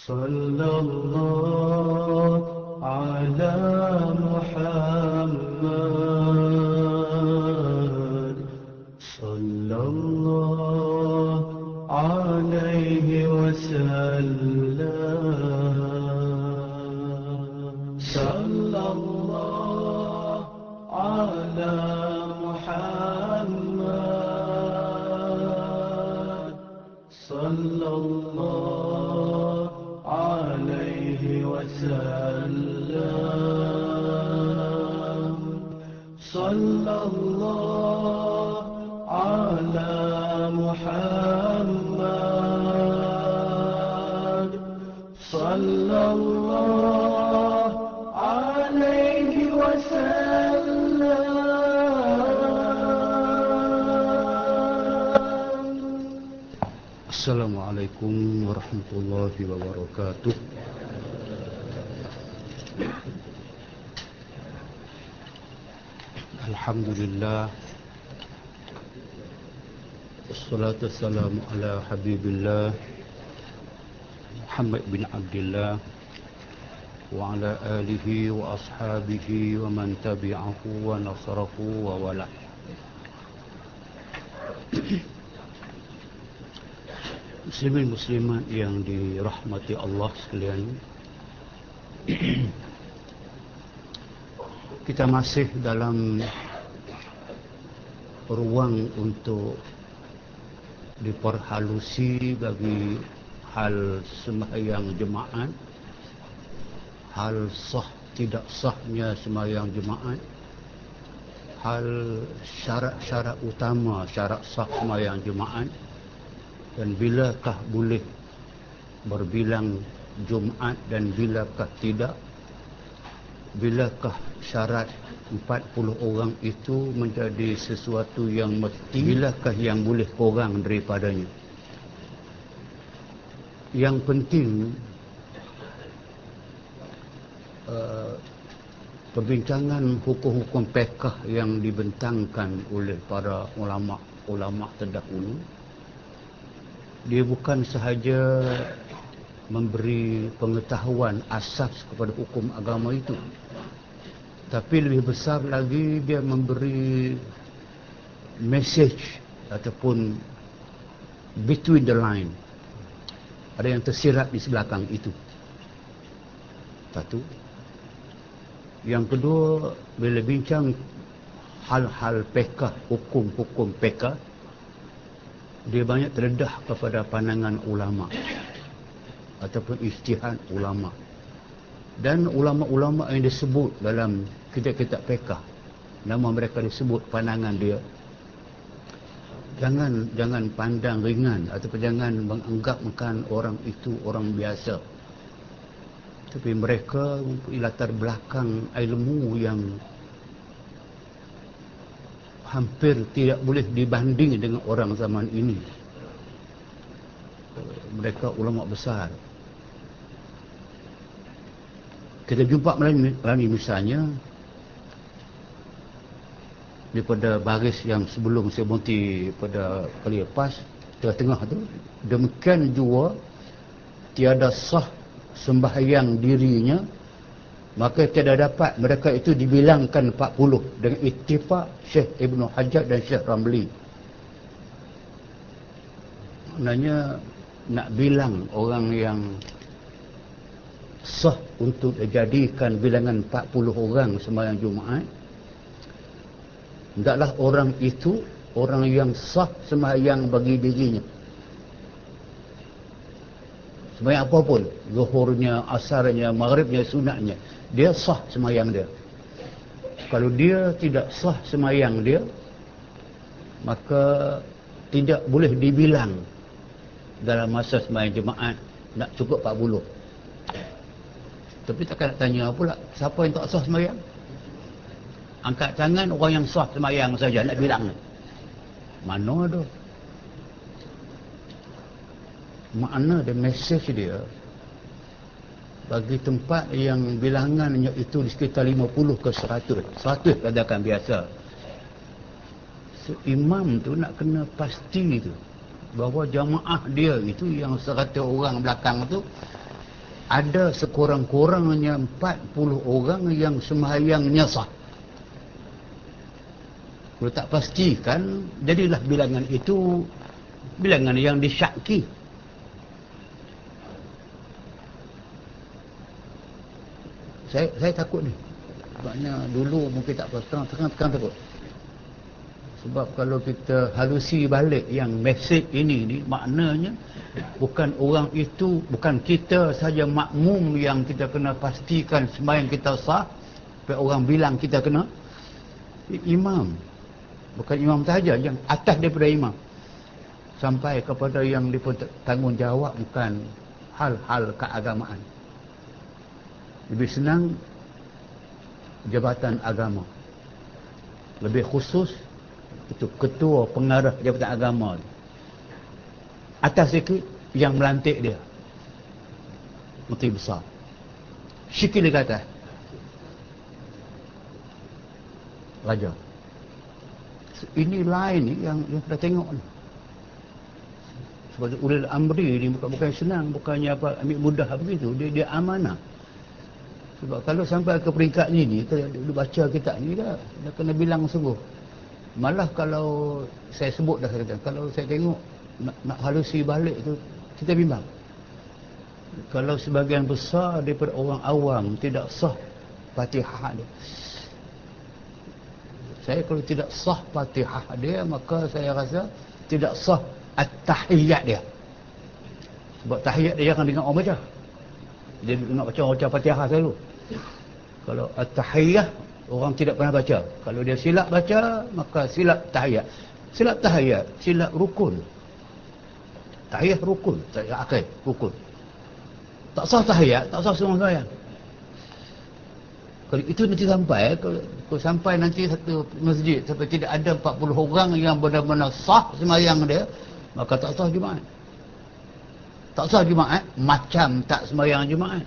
صلى الله على محمد صلى الله عليه وسلم صلى الله على محمد صلى الله عليه وسلم صلى الله على محمد صلى الله عليه وسلم. Assalamualaikum warahmatullahi wabarakatuh. Alhamdulillah, wassalatu wassalamu ala habibillah Muhammad bin Abdullah wa ala alihi wa ashabihi wa man tabi'ahu wa nasarahu wa wala. Muslimin muslimat yang dirahmati Allah sekalian, kita masih dalam ruang untuk diperhalusi bagi hal sembahyang jemaat, hal sah tidak sahnya sembahyang jemaat, hal syarat-syarat utama syarat sah sembahyang jemaat, dan bilakah boleh berbilang Jumaat dan bilakah tidak, bilakah syarat 40 orang itu menjadi sesuatu yang mesti, bilakah yang boleh kurang daripadanya. Yang penting perbincangan hukum-hukum fiqh yang dibentangkan oleh para ulama terdahulu, dia bukan sahaja memberi pengetahuan asas kepada hukum agama itu, tapi lebih besar lagi dia memberi message ataupun between the line. Ada yang tersirat di sebelakang itu. Satu. Yang kedua, bila bincang hal-hal fiqh, hukum-hukum fiqh, dia banyak terdedah kepada pandangan ulama ataupun ijtihad ulama. Dan ulama-ulama yang disebut dalam kitab-kitab fiqh, nama mereka disebut, pandangan dia, jangan pandang ringan ataupun jangan menganggapkan orang itu orang biasa. Tapi mereka mempunyai latar belakang ilmu yang hampir tidak boleh dibanding dengan orang zaman ini. Mereka ulama besar. Kita jumpa melalui misalnya daripada baris yang sebelum saya berhenti pada kali lepas, tengah-tengah tu, demikian juga tiada sah sembahyang dirinya, maka tiada dapat mereka itu dibilangkan 40 dengan ittifaq Syekh Ibn Hajar dan Syekh Ramli. Maknanya nak bilang orang yang sah untuk dijadikan bilangan 40 orang sembahyang Jumaat, hendaklah orang itu orang yang sah sembahyang bagi dirinya. Sembahyang apapun, zuhurnya, asarnya, maghribnya, sunatnya, dia sah sembahyang dia. Kalau dia tidak sah sembahyang dia, maka tidak boleh dibilang dalam masa sembahyang jemaat nak cukup 40. Tapi takkan nak tanya pula siapa yang tak sah sembahyang. Angkat tangan orang yang sah sembahyang saja nak bilang. Mana ada? Makna dan mesej dia bagi tempat yang bilangannya itu di sekitar 50 ke 100 katakan biasa. So, imam tu nak kena pasti tu bahawa jamaah dia itu yang 100 orang belakang tu ada sekurang-kurangnya 40 orang yang sembahyangnya sah. Kalau tak pastikan, jadilah bilangan itu bilangan yang disyaki. Saya takut ni. Sebabnya dulu mungkin tak apa, sekarang takut. Sebab kalau kita halusi balik yang mesej ini ni, maknanya bukan orang itu, bukan kita saja makmum yang kita kena pastikan sembahyang kita sah, tapi orang bilang kita kena imam. Bukan imam saja, yang atas daripada imam. Sampai kepada yang tanggungjawab bukan hal-hal keagamaan. Lebih senang jabatan agama. Lebih khusus itu ketua pengarah jabatan agama. Atas sikit yang melantik dia, menteri besar. Sikit dia kata raja. Ini lain ni yang kita tengok ni. Sebab ulil amri ni bukan senang, bukannya apa ambil mudah begitu, dia amanah. Sebab kalau sampai ke peringkat ni kita baca kitab ni dah kena bilang sungguh. Malah kalau saya sebut dah, kalau saya tengok nak halusi balik tu, kita bimbang. Kalau sebahagian besar daripada orang awam tidak sah Fatihah dia, saya kalau tidak sah Fatihah dia, maka saya rasa tidak sah at-tahiyyat dia. Sebab tahiyat dia jangan dengar orang baca, dia nak baca Fatihah selalu. Kalau at-tahiyyah orang tidak pernah baca. Kalau dia silap baca, maka silap tahiyat. Silap tahiyat, silap rukun. Tahiyat rukun, tahiyat akhir rukun. Tak sah tahiyat, tak sah sembahyang. Kalau itu nanti sampai, kalau sampai nanti satu masjid sampai tidak ada 40 orang yang benar-benar sah sembahyang dia, maka tak sah Jumaat. Tak sah Jumaat, macam tak sembahyang Jumaat.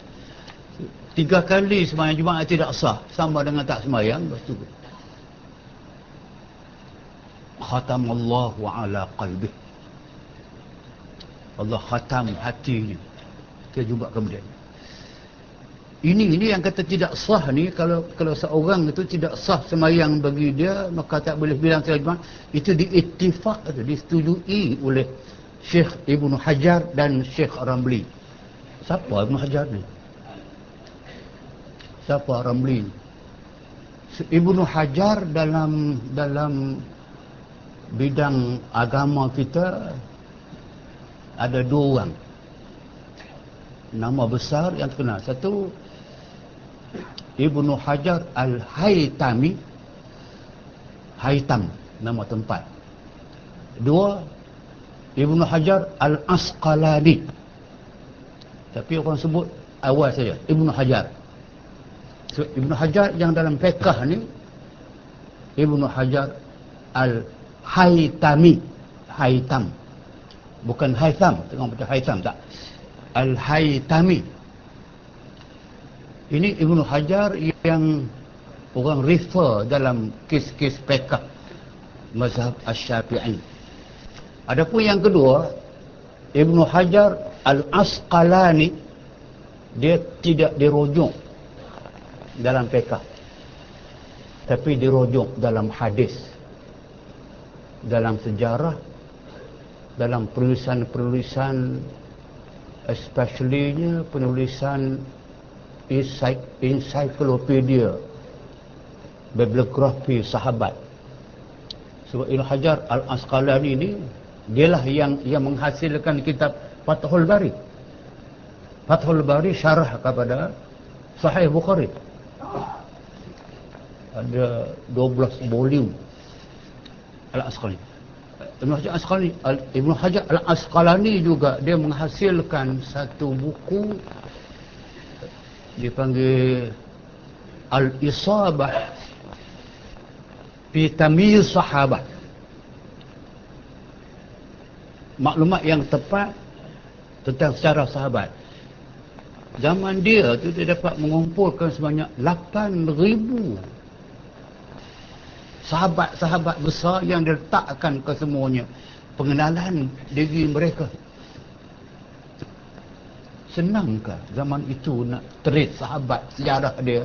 3 kali sembahyang Jumaat tidak sah, sama dengan tak sembahyang. Lepas tu khatamallahu ala qalbih, Allah khatam hatinya. Kita jumpa kemudian. Ini yang kata tidak sah ni, kalau seorang itu tidak sah sembahyang bagi dia, maka tak boleh bilang salat Jumaat. Itu diittifaq, disetujui oleh Syekh Ibnu Hajar dan Syekh Ramli. Siapa Ibnu Hajar ni? Siapa Ramli? Ibnu Hajar dalam bidang agama kita ada 2 orang nama besar yang terkenal. Satu, Ibnu Hajar Al-Haytami, Haytam nama tempat. 2, Ibnu Hajar Al-Asqalani, tapi orang sebut awal saja Ibnu Hajar. So, Ibnu Hajar yang dalam fiqh ni Ibnu Hajar Al-Haytami, Haytam, bukan Haytham, tengok betul Haytham tak, Al-Haytami. Ini Ibnu Hajar yang orang refer dalam kes-kes fiqh mazhab Asy-Syafi'i. Adapun yang kedua, Ibnu Hajar Al-Asqalani, dia tidak dirujuk dalam fiqh, tapi dirujuk dalam hadis, dalam sejarah, dalam penulisan-penulisan, especially-nya penulisan ensiklopedia, bibliografi sahabat. Sebab Ibnu Hajar Al-Asqalani ini, dialah yang menghasilkan kitab Fathul Bari. Fathul Bari syarah kepada Sahih Bukhari. Ada 12 volume Al-Asqalani. Ibnu Hajar Al-Asqalani juga dia menghasilkan satu buku dipanggil Al-Isabah fi Tamyiz Sahabah. Maklumat yang tepat tentang sejarah sahabat. Zaman dia tu dia dapat mengumpulkan sebanyak 8,000 sahabat-sahabat besar yang diletakkan ke semuanya pengenalan diri mereka. senangkah zaman itu nak trace sahabat, sejarah dia,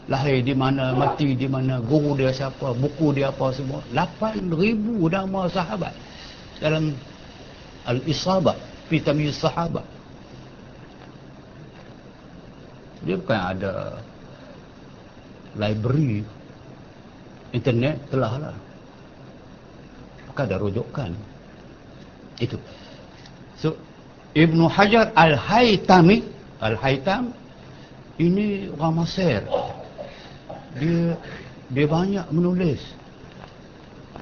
lahir di mana, mati di mana, guru dia siapa, buku dia apa semua. 8,000 nama sahabat dalam Al-Isabah fi Tamyiz Sahabat. Dia bukan ada library internet, telah lah, bukan ada rujukan itu. So Ibnu Hajar Al-Haytami, Al-Haytam ini orang Mesir. Dia banyak menulis,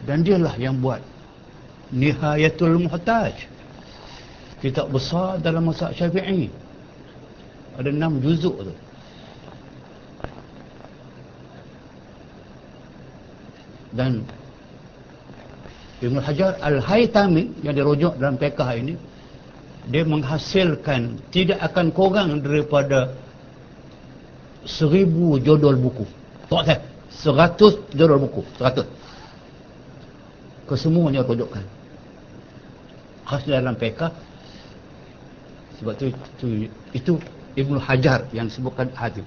dan dialah yang buat Nihayatul Muhtaj, kitab besar dalam mazhab Syafi'i. Ada 6 juzuk tu. Dan Ibn Hajar Al-Haytami yang dirujuk dalam fiqh ini, dia menghasilkan tidak akan kurang daripada 1000 judul buku. Tak saya, 100 judul buku, 100. Kesemuanya rujukan khas dalam fiqh. Sebab itu Ibnu Hajar yang disebutkan hadis.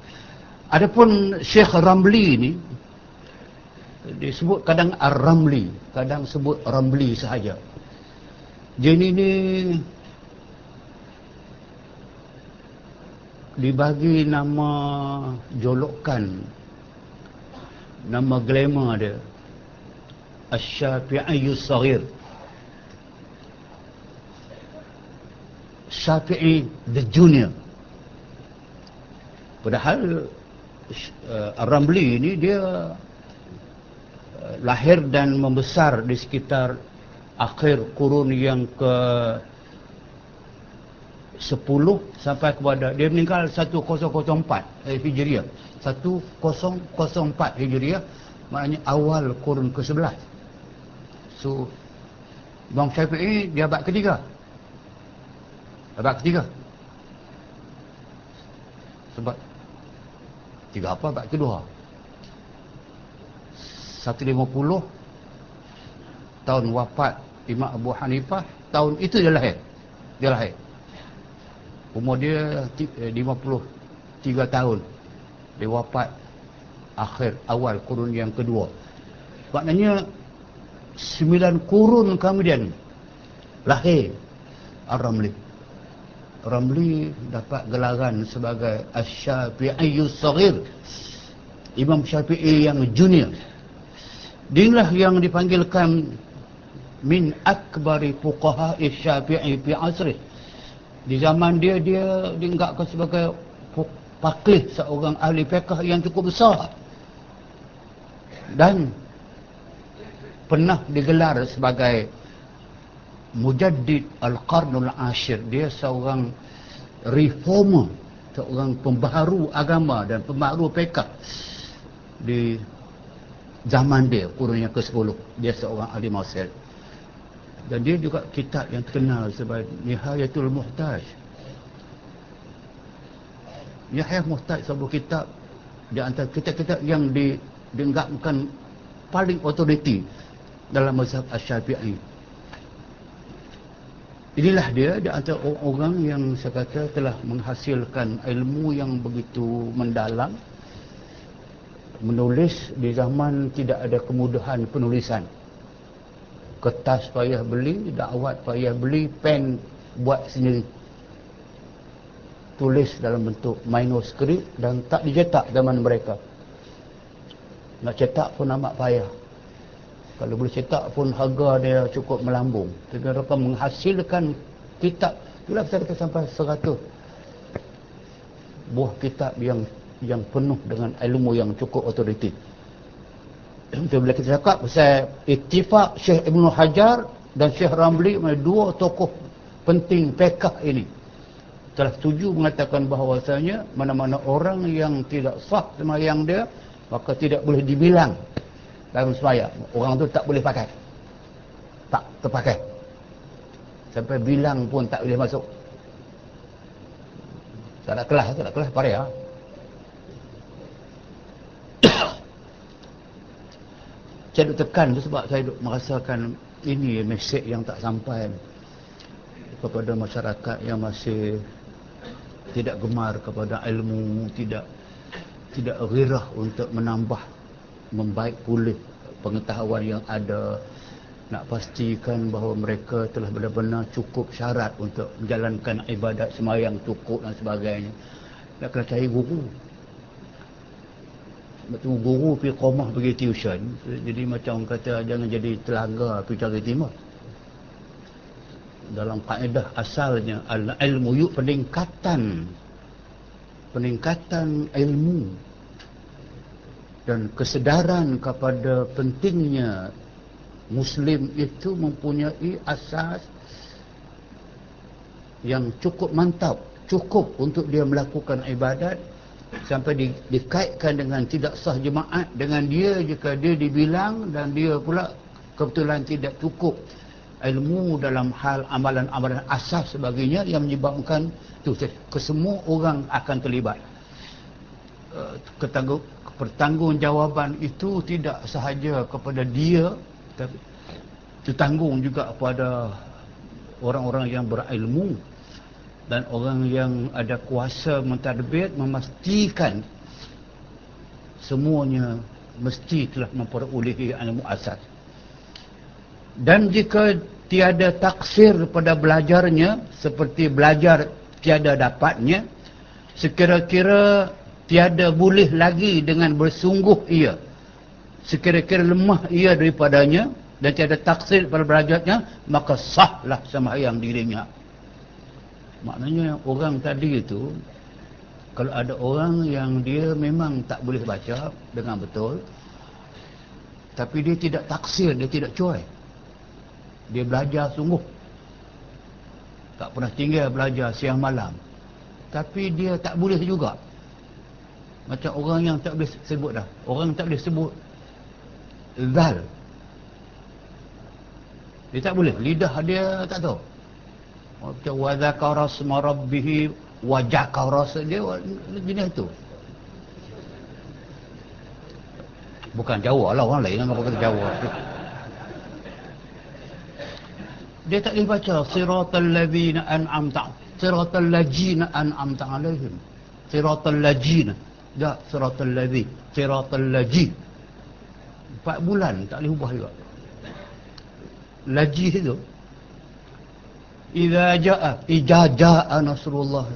Adapun Syekh Ramli ni disebut kadang Ar-Ramli, kadang sebut Ramli sahaja. Dia ni dibagi nama julukan, nama glamour dia Asy-Syafi'i Saghir, Syafi'i the Junior. Padahal Ar-Ramli ini dia lahir dan membesar di sekitar akhir kurun yang ke 10 sampai kepada dia meninggal 1004 Hijriah. 1004 Hijriah, maknanya awal kurun ke-11. So Imam Syafi'i dia abad ketiga. Abad ketiga. Sebab tiga apa abad kedua. 150 tahun wafat Imam Abu Hanifah, tahun itu dia lahir. Umur dia 53 tahun. Dia wafat awal kurun yang kedua. Maknanya 9 kurun kemudian lahir Ar-Ramli. Ramli dapat gelaran sebagai Asy-Syafi'i Saghir, Imam Syafi'i yang junior. Dialah yang dipanggilkan min akbari fuqaha'i Syafi'i fi asri. Di zaman dia dianggapkan sebagai faqih, seorang ahli fiqh yang cukup besar, dan pernah digelar sebagai Mujaddid Al-Qarnul Ashir. Dia seorang reformer, seorang pembaharu agama dan pembaharu fiqh di zaman dia, kurun yang ke-10. Dia seorang ahli Mesir. Dan dia juga kitab yang terkenal sebagai Nihayatul Muhtaj. Nihayatul Muhtaj sebuah kitab di antara kitab-kitab yang dianggapkan paling otoriti dalam mazhab Asy-Syafi'i. Inilah dia di antara orang yang saya kata telah menghasilkan ilmu yang begitu mendalam, menulis di zaman tidak ada kemudahan penulisan. Kertas payah beli, dakwat payah beli, pen buat sendiri, tulis dalam bentuk manuskrip dan tak dicetak zaman mereka. Nak cetak pun amat payah. Kalau boleh cetak pun harga dia cukup melambung. Tapi mereka menghasilkan kitab, itulah saya kata sampai 100 buah kitab yang penuh dengan ilmu yang cukup otoriti. Itu bila kita cakap pasal ittifaq Syekh Ibn Hajar dan Syekh Ramli, dua tokoh penting fiqh ini, telah setuju mengatakan bahawasanya mana-mana orang yang tidak sah sembahyang dia, maka tidak boleh dibilang dalam sembahyang. Orang tu tak boleh pakai, tak terpakai, sampai bilang pun tak boleh masuk. Tak ada kelas parea. Saya duk tekan tu sebab saya duk merasakan ini mesej yang tak sampai kepada masyarakat yang masih tidak gemar kepada ilmu, tidak ghirah untuk menambah, membaik pulih pengetahuan yang ada, nak pastikan bahawa mereka telah benar-benar cukup syarat untuk menjalankan ibadat sembahyang cukup dan sebagainya. Nak kena cari guru. Betul, guru pergi qomah pergi tuition. Jadi macam orang kata jangan jadi telaga pergi cari timah. Dalam kaedah asalnya al-ilmu yuk peningkatan ilmu dan kesedaran kepada pentingnya Muslim itu mempunyai asas yang cukup mantap, cukup untuk dia melakukan ibadat, sampai dikaitkan dengan tidak sah jemaat dengan dia jika dia dibilang dan dia pula kebetulan tidak cukup ilmu dalam hal amalan-amalan asas sebagainya yang menyebabkan tu kesemua orang akan terlibat. Pertanggungjawaban itu tidak sahaja kepada dia, tapi ditanggung juga kepada orang-orang yang berilmu dan orang yang ada kuasa mentadbir, memastikan semuanya mesti telah memperolehi ilmu asas. Dan jika tiada taksir pada belajarnya, seperti belajar tiada dapatnya, sekira-kira tiada boleh lagi dengan bersungguh ia, sekira-kira lemah ia daripadanya dan tiada taksir pada belajarnya, maka sahlah sembahyang dirinya. Maknanya orang tadi itu, kalau ada orang yang dia memang tak boleh baca dengan betul, tapi dia tidak taksir, dia tidak cuai, dia belajar sungguh, tak pernah tinggal belajar siang malam, tapi dia tak boleh juga. Macam orang yang tak boleh sebut dah, orang tak boleh sebut zal, dia tak boleh, lidah dia tak tahu. Macam wa dzakara asma rabbih wa jakara, dia jenis tu. Bukan Jawa lah, orang lain apa kata Jawa. Dia tak boleh baca siratal ladzina an'amta, siratal ladzina an'amta alaihim, siratal ladzina, tak siratal ladzi, siratal ladzi. 4 bulan tak boleh ubah juga. Ladzi itu idza jaa nasrullah,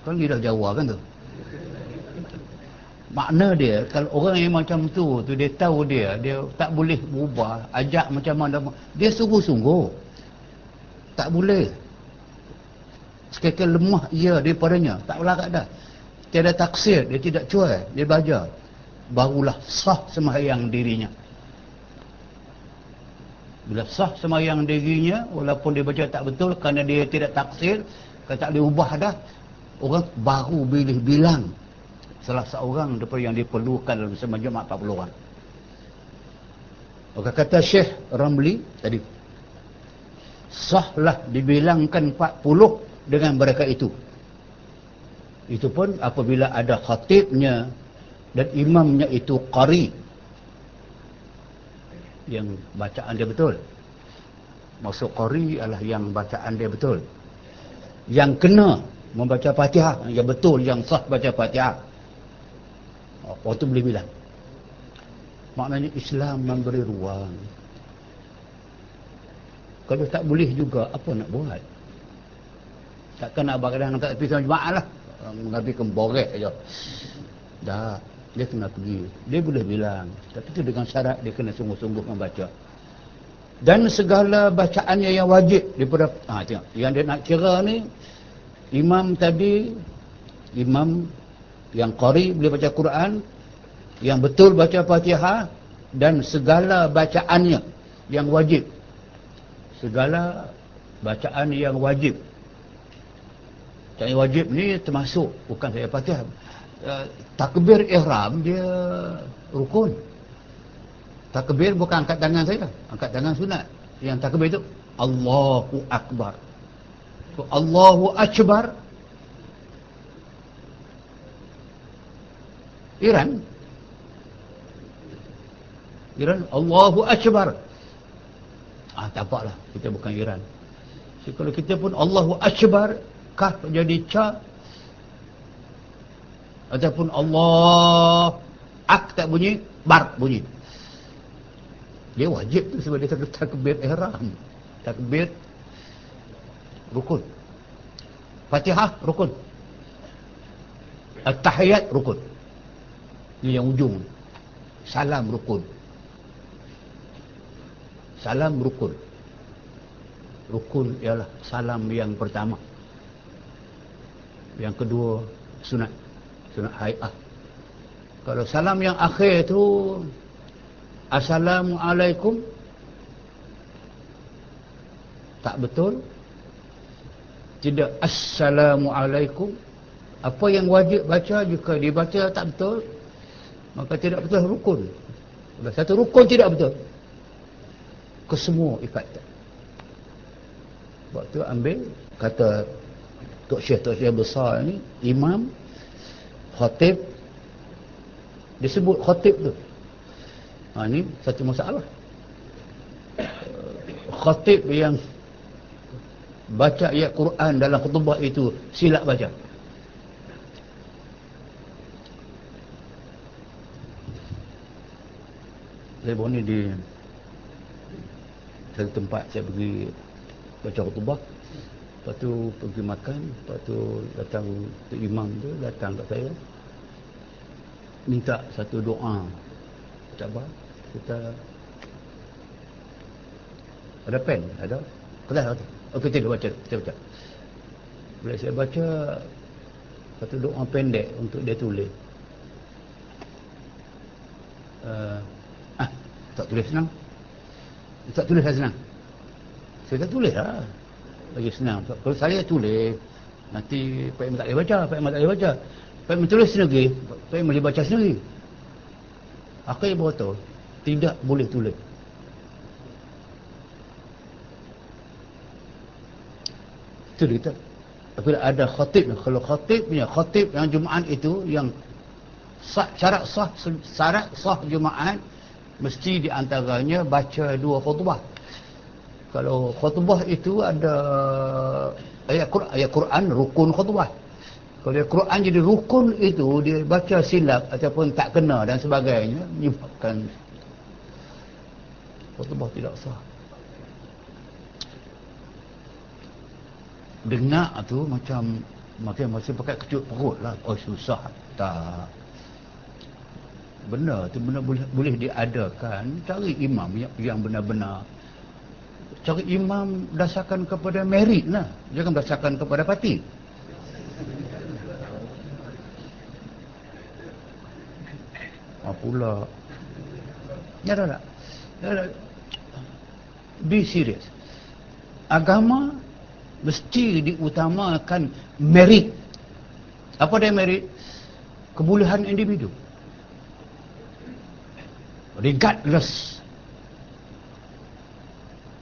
kan lidah Jawa kan tu. Makna dia, kalau orang yang macam tu dia tahu dia tak boleh berubah, ajak macam mana dia sungguh-sungguh tak boleh, sekiranya lemah ia daripadanya, tak larat dah, tiada taksir, dia tidak cuai, dia belajar, barulah sah sembahyang dirinya. Bila sah sembahyang dirinya, walaupun dia baca tak betul kerana dia tidak taksir, kalau tak boleh ubah dah, orang baru boleh bilang salah seorang daripada yang diperlukan dalam sembahyang 40 orang. Maka kata Syekh Ramli tadi, sahlah dibilangkan 40 dengan mereka itu. Itu pun apabila ada khatibnya dan imamnya itu qari, yang bacaan dia betul. Maksud qari adalah yang bacaan dia betul, yang kena membaca Fatihah, yang betul, yang sah baca Fatihah. Waktu boleh bilang. Maknanya Islam memberi ruang. Kalau tak boleh juga, apa nak buat? Takkan nak kadang tak pergi sama jemaah lah, mengambilkan borek saja. Dah, dia kena pergi. Dia boleh bilang, tapi itu dengan syarat dia kena sungguh-sungguh membaca. Dan segala bacaannya yang wajib daripada tengok, yang dia nak kira ni, imam tadi, imam yang qari boleh baca Quran, yang betul baca Fatihah, dan segala bacaannya yang wajib. Segala bacaan yang wajib. Yang wajib ni termasuk bukan saja Fatihah. Takbir ihram dia rukun. Takbir bukan angkat tangan saja, angkat tangan sunat. Yang takbir itu Allahu Akbar. So, Allahu Akbar Iran Allahu Akbar. Tampaklah kita bukan Iran. So, kalau kita pun Allahu Akbar, kaf jadi ca, ataupun Allah ak tak bunyi, bar bunyi. Dia wajib tu sebab dia takbir ihram. Takbir rukun. Fatihah rukun. At-tahiyat rukun. Ini yang ujung. Salam rukun. Salam rukun. Rukun ialah salam yang pertama. Yang kedua sunat. Sunat hai'ah. Kalau salam yang akhir tu Assalamualaikum, tak betul. Tidak Assalamualaikum. Apa yang wajib baca, jika dibaca tak betul, maka tidak betul rukun. Kalau satu rukun tidak betul, kesemua ikatan. Sebab tu ambil kata Tok Syekh besar ni, imam, khatib, disebut khatib tu. Ini satu masalah. Khatib yang baca ayat Quran dalam khutbah itu silap baca. Saya baru ni di satu tempat saya pergi baca khutbah. Lepas tu pergi makan. Lepas tu datang imam tu datang kat saya, minta satu doa. Tak apa, kita ada pen, ada. Kelas tu. Okey, kita baca, kita baca. Bila saya baca satu doa pendek untuk dia tulis. Tak tulis senang. Tak tulis senang. Saya tak tulis lah. Lagi senang. Kalau saya tulis, nanti Pak Imam tak boleh baca, Pak Imam tak boleh baca. Pak Imam tulis sendiri, Pak Imam boleh baca sendiri. Akhir berkata, tidak boleh tulis. Itu kita. Apabila ada khatib, kalau khatib yang Jumaat itu, yang syarat sah Jumaat, mesti diantaranya baca 2 khutbah. Kalau khutbah itu ada ayat Quran, rukun khutbah. Kalau Quran jadi rukun itu, dia baca silap ataupun tak kena dan sebagainya, menyebabkan khutbah tidak sah. Dengar tu macam pakai kecut perut lah. Oh, susah. Tak. Benda tu boleh diadakan. Cari imam yang benar-benar. Cari imam berdasarkan kepada merit lah. Jangan berdasarkan kepada parti. Pula ya tak? Be serious. Agama mesti diutamakan merit. Apa dia merit? Kebolehan individu. Regardless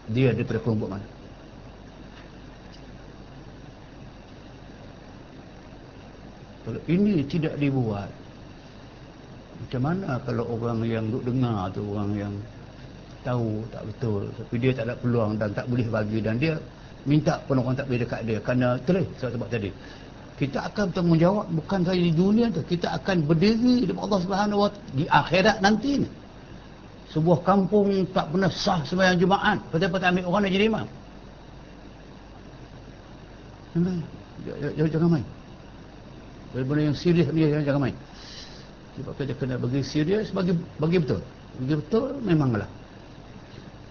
dia daripada kelompok mana. Kalau ini tidak dibuat, macam mana kalau orang yang duk dengar tu, orang yang tahu tak betul, tapi dia tak ada peluang dan tak boleh bagi, dan dia minta pun orang tak boleh dekat dia kerana terus sebab tadi. Kita akan bertanggungjawab bukan saja di dunia tu, kita akan berdiri di Allah Subhanahu Wa Taala di akhirat nanti ni. Sebuah kampung tak pernah sah sembahyang Jumaat, patut-patut ambil orang nak jadi imam. Jangan main. Benda yang serius ni jangan main. Sebab kita kena bagi serius, bagi betul. Bagi betul memanglah.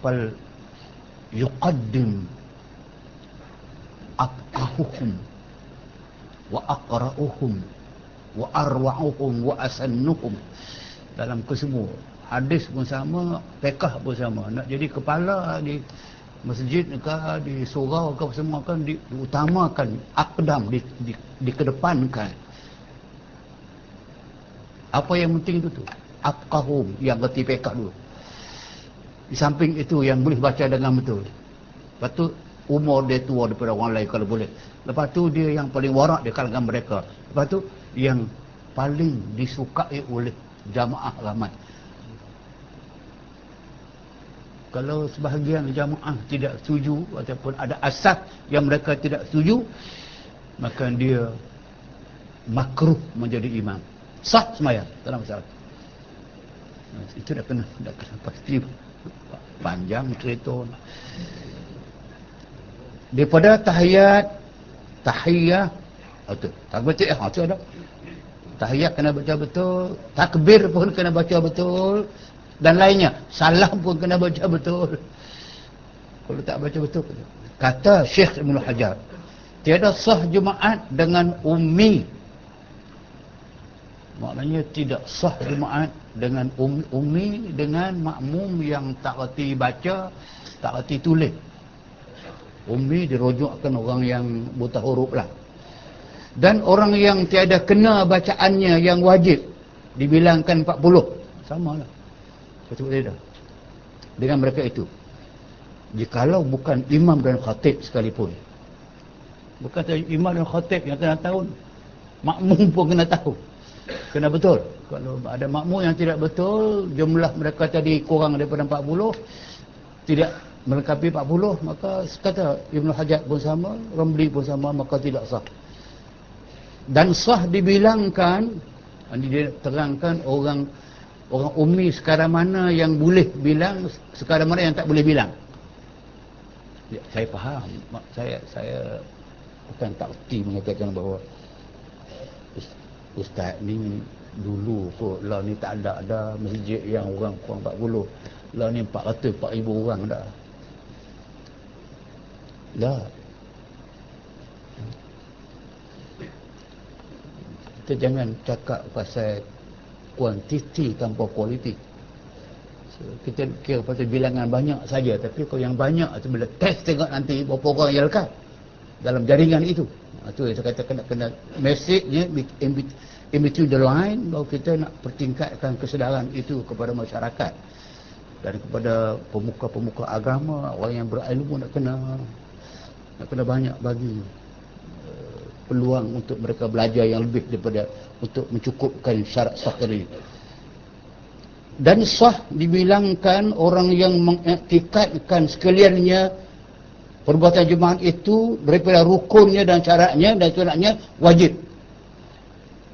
Fal yuqaddim atqahuhum wa aqra'uhum wa arwa'uhum wa asannuhum. Dalam kesemua hadis pun sama, fiqh pun sama. Nak jadi kepala di masjid ke, di surau ke, semua kan diutamakan aqdam, dikedepankan. Apa yang penting itu tu? Atqahum, yang reti fiqh dulu. Di samping itu yang boleh baca dengan betul. Lepas tu umur dia tua daripada orang lain kalau boleh. Lepas tu dia yang paling warak di kalangan mereka. Lepas tu yang paling disukai oleh jamaah ramai. Kalau sebahagian jamaah tidak setuju ataupun ada asas yang mereka tidak setuju, maka dia makruh menjadi imam. Sah sembahyang, tak ada masalah. Itu dah kena pasti panjang cerita. Daripada tahiyah itu takbir itu ada. Tahiyat kena baca betul, takbir pun kena baca betul, dan lainnya. Salam pun kena baca betul. Kalau tak baca betul, kata Syekh Ibn Hajar, tiada sah Jumaat dengan ummi. Maknanya tidak sah Jumaat dengan ummi, dengan makmum yang tak reti baca, tak reti tulis. Ummi dirujukkan orang yang buta huruf lah. Dan orang yang tiada kena bacaannya yang wajib dibilangkan 40. Samalah. Betul tidak? Dengan mereka itu. Jikalau bukan imam dan khatib sekalipun. Bukan saja imam dan khatib yang kena tahu, makmum pun kena tahu. Kena betul. Kalau ada makmum yang tidak betul, jumlah mereka tadi kurang daripada 40, tidak melengkapi 40, maka kata Ibn Hajar pun sama, Ramli pun sama, maka tidak sah. Dan sah dibilangkan, ini dia terangkan orang ummi sekarang mana yang boleh bilang, sekarang mana yang tak boleh bilang. Ya, saya faham. Saya bukan tak erti mengatakan bahawa ustaz ni dulu kot, lah ni tak ada masjid yang orang kurang 40. Lah ni 400-4,000 orang dah. Lah. Kita jangan cakap pasal kuantiti tanpa kualiti. So, kita kira pasal bilangan banyak saja, tapi kalau yang banyak tu bila test tengok nanti berapa orang yang lekat dalam jaringan itu. Itu saya kata kena message-nya in between the line, bahawa kita nak pertingkatkan kesedaran itu kepada masyarakat dan kepada pemuka-pemuka agama, orang yang berilmu nak kena banyak bagi peluang untuk mereka belajar yang lebih daripada untuk mencukupkan syarat sah tadi. Dan sah dibilangkan orang yang mengiktikadkan sekaliannya perbuatan Jumaat itu daripada rukunnya dan syaratnya dan sunatnya wajib.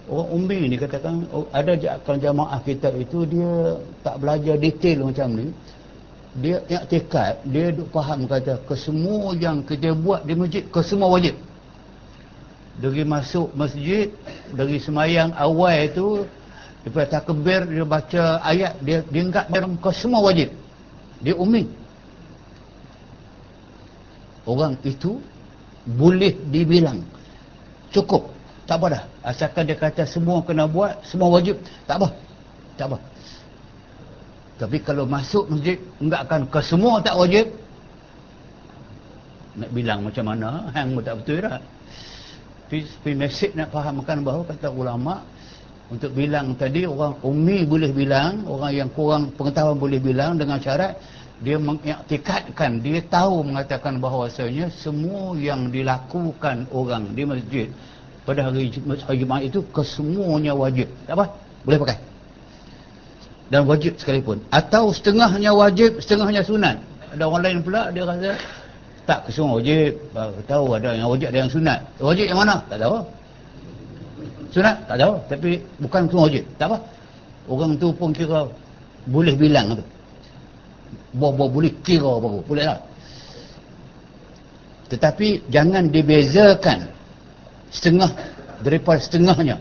Orang ummi ni katakan ada jamaah kita itu dia tak belajar detail macam ni. Dia iktikad, dia duk faham kata kesemua yang kita buat di masjid kesemua wajib. Dari masuk masjid, dari semayang awal itu, daripada takbir dia baca ayat, dia ingat dalam kesemua wajib. Dia ummi. Orang itu boleh dibilang cukup, tak apa dah. Asalkan dia kata semua kena buat, semua wajib, tak apa. Tak apa. Tapi kalau masuk masjid enggakkan kesemua tak wajib, nak bilang macam mana, hang pun tak betul dah. Tapi mesej nak fahamkan bahawa kata ulama, untuk bilang tadi orang ummi boleh bilang, orang yang kurang pengetahuan boleh bilang dengan syarat dia mengiktikadkan, dia tahu mengatakan bahawasanya semua yang dilakukan orang di masjid pada hari Jumaat itu kesemuanya wajib. Tak apa, boleh pakai. Dan wajib sekalipun. Atau setengahnya wajib, setengahnya sunat. Ada orang lain pula dia rasa tak, kesemua wajib. Tahu ada yang wajib, ada yang sunat. Wajib yang mana? Tak tahu. Sunat? Tak tahu. Tapi bukan semua wajib. Tak apa. Orang tu pun kira boleh bilang tu. Boleh kira baru. Boleh lah. Tetapi jangan dibezakan setengah daripada setengahnya.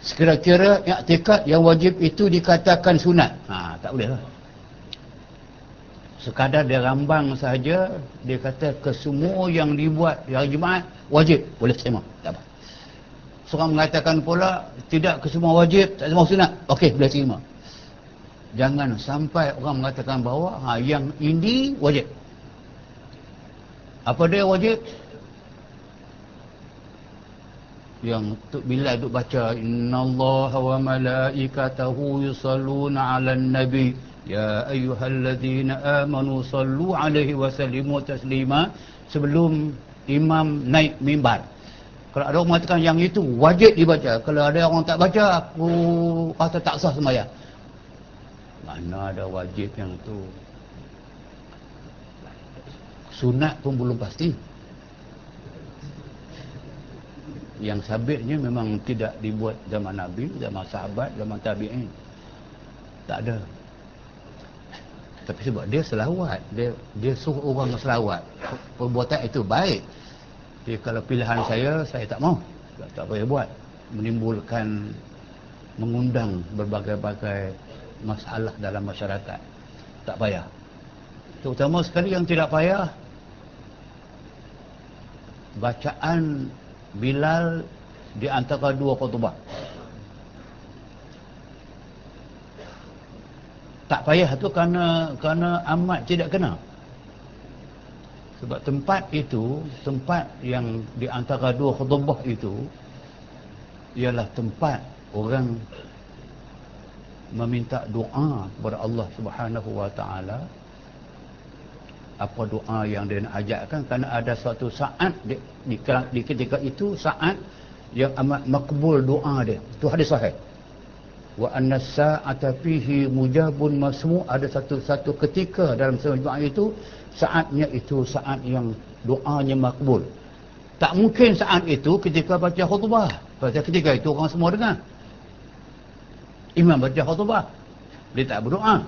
Sekira-kira iktikad yang wajib itu dikatakan sunat. Tak boleh lah. Sekadar dia rambang sahaja, dia kata kesemua yang dibuat di hari Jumaat wajib, boleh terima. Tak apa. Seorang mengatakan pula tidak kesemua wajib, tak semua sunat. Okey, boleh terima. Jangan sampai orang mengatakan bahawa yang ini wajib. Apa dia wajib? Yang bila duk baca innallaha wa malaikatahu yusalluna 'alan nabi ya ayyuhalladzina amanu sallu 'alaihi wa sallimu taslima, sebelum imam naik mimbar. Kalau ada orang mengatakan yang itu wajib dibaca, kalau ada orang tak baca, aku rasa tak sah sembahyang. Mana ada wajib yang tu? Sunat pun belum pasti. yang sabitnya memang tidak dibuat zaman Nabi, zaman sahabat, zaman tabi'in. Tak ada. Tapi sebab dia selawat, dia suruh orang selawat. Perbuatan itu baik. Jadi kalau pilihan saya tak mau. Tak payah buat. Menimbulkan, mengundang berbagai-bagai masalah dalam masyarakat. Tak payah. Terutama sekali yang tidak payah, bacaan Bilal di antara dua khutbah. Tak payah tu kerana amat tidak kena. Sebab tempat itu, tempat yang di antara dua khutbah itu ialah tempat orang meminta doa kepada Allah Subhanahu wa taala. Apa doa yang dia nak ajarkan, kerana ada suatu saat di ketika itu, saat yang amat makbul doa dia. Itu hadis sahih. Wa anna sa'ata fihi mujabun masmu'. Ada satu ketika dalam semua itu, saatnya itu saat yang doanya makbul. Tak mungkin saat itu ketika baca khutbah. Pasal ketika itu orang semua dengar. Imam baca khutbah, dia tak berdoa.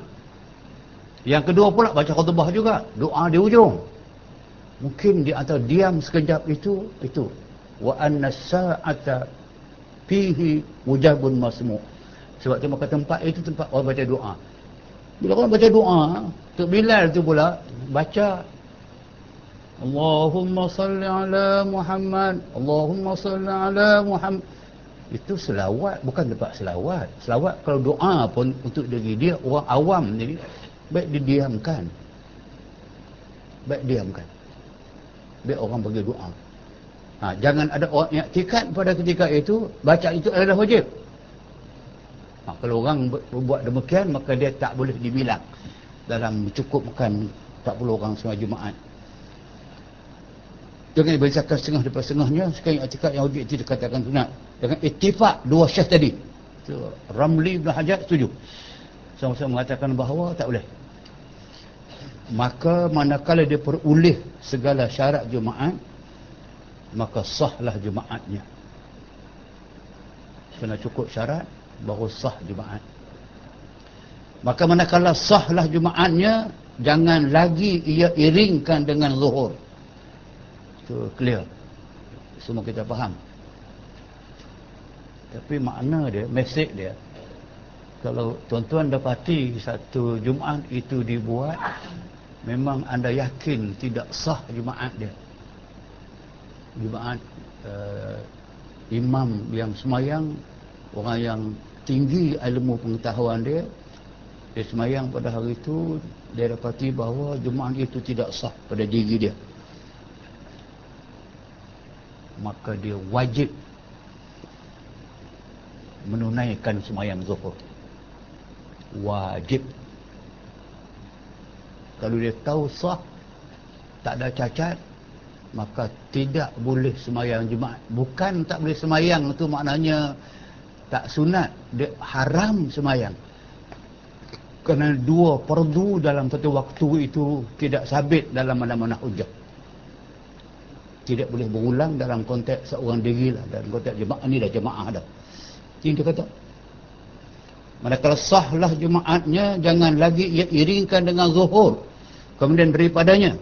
Yang kedua pula baca khutbah juga, doa di ujung. Mungkin di antara diam sekejap itu. Wa anna sa'ata fihi mujabun masmu'. Sebab tu maka tempat itu tempat orang baca doa. Bila orang baca doa, Tok Bilal tu pula baca Allahumma salli ala Muhammad, Allahumma salli ala Muhammad. Itu selawat, bukan tempat selawat. Selawat kalau doa pun untuk diri dia, orang awam ni, baik didiamkan. Baik diamkan. Baik orang bagi doa. Jangan ada orang yang iktikad pada ketika itu, baca itu adalah wajib. Kalau orang buat demikian, maka dia tak boleh dibilang dalam mencukupkan 40 orang semua Jumaat. Jangan dibezakan setengah daripada setengahnya. Sekarang i'tikad yang wajib itu dikatakan sunat. Dengan ittifaq dua syekh tadi, Ramli bin Hajar setuju. Sama-sama mengatakan bahawa tak boleh. Maka manakala dia peroleh segala syarat Jumaat, maka sahlah Jumaatnya. Kena cukup syarat baru sah Jumaat. Maka manakala sahlah Jumaatnya, jangan lagi ia iringkan dengan zuhur. Itu clear. Semua kita faham. Tapi makna dia, mesej dia, kalau tuan-tuan dapati satu Jumaat itu dibuat, memang anda yakin tidak sah Jumaat dia. Jumaat imam yang semayang, orang yang tinggi ilmu pengetahuan dia semayang pada hari itu, dia dapati bahawa Jumaat itu tidak sah pada diri dia, maka dia wajib menunaikan semayang zuhur. Wajib. Kalau dia tahu sah, tak ada cacat, maka tidak boleh semayang Jumaat. Bukan tak boleh semayang itu maknanya tak sunat, dia haram semayang. Kerana dua fardu dalam satu waktu itu tidak sabit dalam mana-mana hujah. Tidak boleh berulang dalam konteks seorang diri lah. Dalam konteks jemaah ni dah jemaah dah. Ini dia kata. Manakala sahlah Jumaatnya, jangan lagi ia iringkan dengan zuhur. Kemudian daripadanya.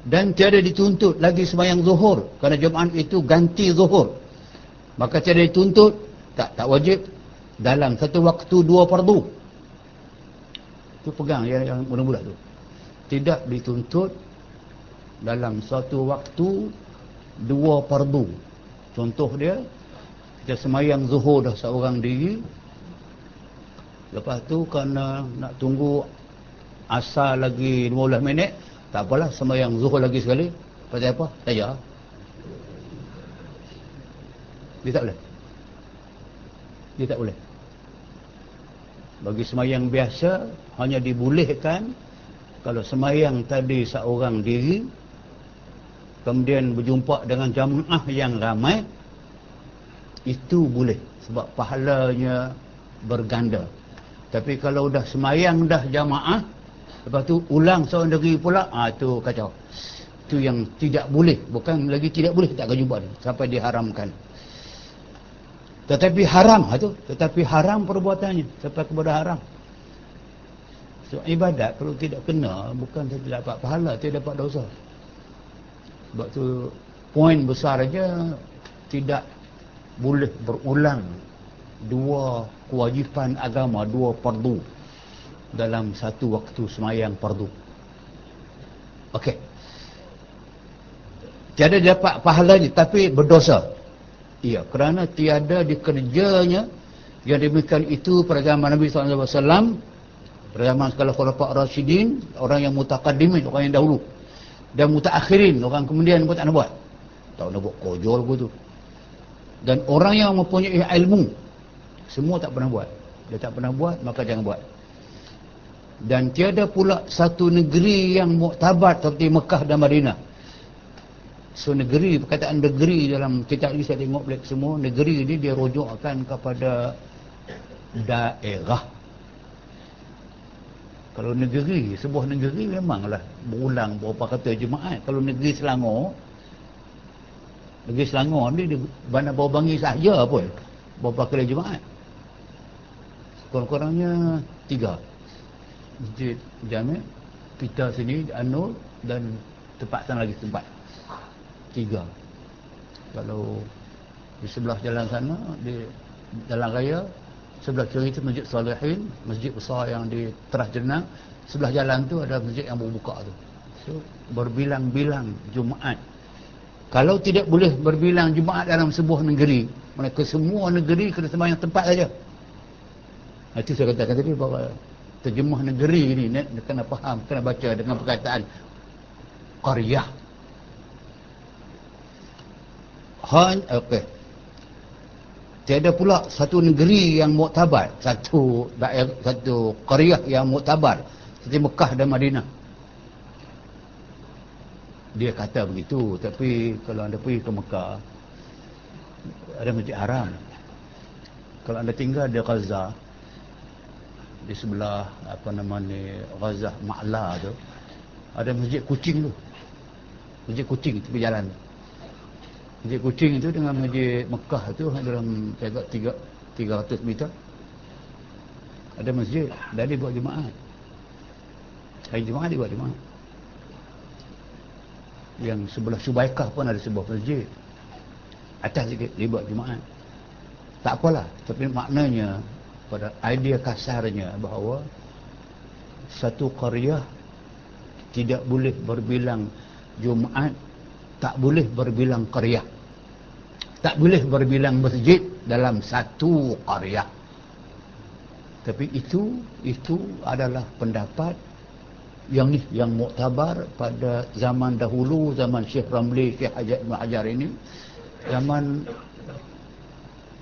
Dan tiada dituntut lagi sembahyang zuhur. Kerana Jumaat itu ganti zuhur. Maka tiada dituntut, tak wajib. Dalam satu waktu dua fardu. Itu pegang yang mula-mula tu. Tidak dituntut dalam satu waktu dua fardu. Contoh dia, kita semayang zuhur dah seorang diri, lepas tu kerana nak tunggu asar lagi 15 minit, tak apalah semayang zuhur lagi sekali. Pasal apa? Saya. Dia tak boleh. Dia tak boleh. Bagi semayang biasa, hanya dibolehkan kalau semayang tadi seorang diri, kemudian berjumpa dengan jamaah yang ramai, itu boleh. Sebab pahalanya berganda. Tapi kalau dah semayang dah jamaah, lepas tu ulang seorang diri pula, itu kacau. Itu yang tidak boleh. Bukan lagi tidak boleh, tak akan jumpa dia. Sampai diharamkan. Tetapi haram itu, tetapi haram perbuatannya sampai kepada haram. So ibadat kalau tidak kena, bukan tidak dapat pahala, tidak dapat dosa. Sebab tu poin besar aja, tidak boleh berulang dua kewajipan agama, dua fardu dalam satu waktu semayang fardu. Okey. Tiada dapat pahalanya tapi berdosa. Ya, kerana tiada dikerjanya yang demikian itu pada zaman Nabi SAW, pada zaman segala khulafa' Rasyidin, orang yang mutaqaddimin, orang yang dahulu, dan mutaakhirin, orang kemudian pun tak nak buat. Tak nak buat kojol tu. Dan orang yang mempunyai ilmu, semua tak pernah buat. Dia tak pernah buat, maka jangan buat. Dan tiada pula satu negeri yang muktabar seperti Mekah dan Madinah. So negeri, perkataan negeri dalam kitab ini saya tengok balik semua, negeri ini dia rujukkan kepada daerah. Kalau negeri, sebuah negeri memanglah berulang beberapa kata jemaat. Kalau negeri Selangor ni di Bandar Bawah Bangi sahaja pun beberapa kali jemaat. Kurang-kurangnya 3. Masjid Jami', kita sini Anur, dan tempat sana lagi tempat 3. Kalau di sebelah jalan sana, di jalan raya, sebelah kiri itu Masjid Salihin, masjid besar yang di Terah Jenang. Sebelah jalan tu ada masjid yang berbuka tu. So berbilang-bilang Jumaat. Kalau tidak boleh berbilang Jumaat dalam sebuah negeri, mereka semua negeri kena sembahyang tempat saja. Itu saya katakan tadi bahawa terjemah negeri ini kena faham, kena baca dengan perkataan qaryah. Okey. Tiada pula satu negeri yang muktabar, satu daerah, satu qaryah yang muktabar seperti Mekah dan Madinah. Dia kata begitu, tapi kalau anda pergi ke Mekah, ada Masjid Haram. Kalau anda tinggal di Gaza, di sebelah apa nama ni, Gaza Ma'la tu, ada Masjid Kucing tu. Masjid Kucing tepi jalan. Masjid Kucing itu dengan Masjid Mekah tu dalam jarak 300 meter. Ada masjid, dan dia buat jemaat. Hari Jumaat dia buat jemaat. Yang sebelah Subaikah pun ada sebuah masjid. Atas sikit dia buat jemaat. Tak apalah, tapi maknanya pada idea kasarnya bahawa satu qaryah tidak boleh berbilang Jumaat, tak boleh berbilang qaryah, tak boleh berbilang masjid dalam satu qaryah. Tapi itu adalah pendapat yang muktabar pada zaman dahulu, zaman Syekh Ramli, Syekh Ibn Hajar ini. Zaman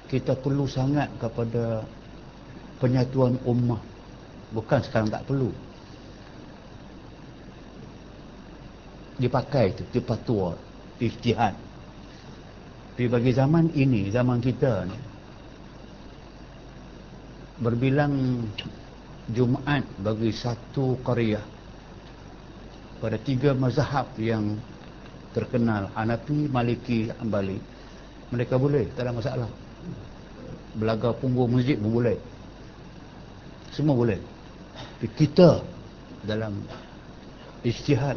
kita perlu sangat kepada penyatuan ummah. Bukan sekarang tak perlu. Dipakai itu, dipatua, ijtihad. Tapi bagi zaman ini, zaman kita ni, berbilang Jumaat bagi satu qaryah pada 3 mazhab yang terkenal, Hanafi, Maliki, Hanbali, mereka boleh, tak ada masalah. Belaga punggung masjid pun boleh, semua boleh. Tapi kita dalam ijtihad,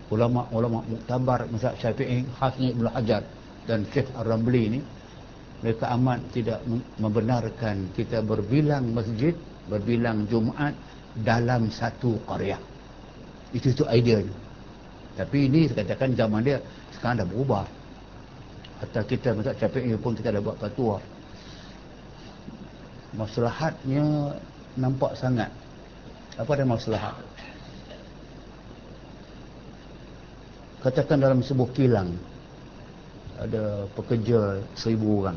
ulama-ulama muktabar mazhab Syafi'i, khasnya Ibn Hajar dan Syekh Ar-Ramli ini, mereka amat tidak membenarkan kita berbilang masjid, berbilang Jumaat dalam satu qaryah. Itu ideanya. Tapi ini saya katakan zaman dia sekarang dah berubah. Hatta kita mazhab Syafi'i pun kita dah buat fatwa. Maslahatnya nampak sangat. Apa ada maslahat? Katakan dalam sebuah kilang ada pekerja 1000 orang.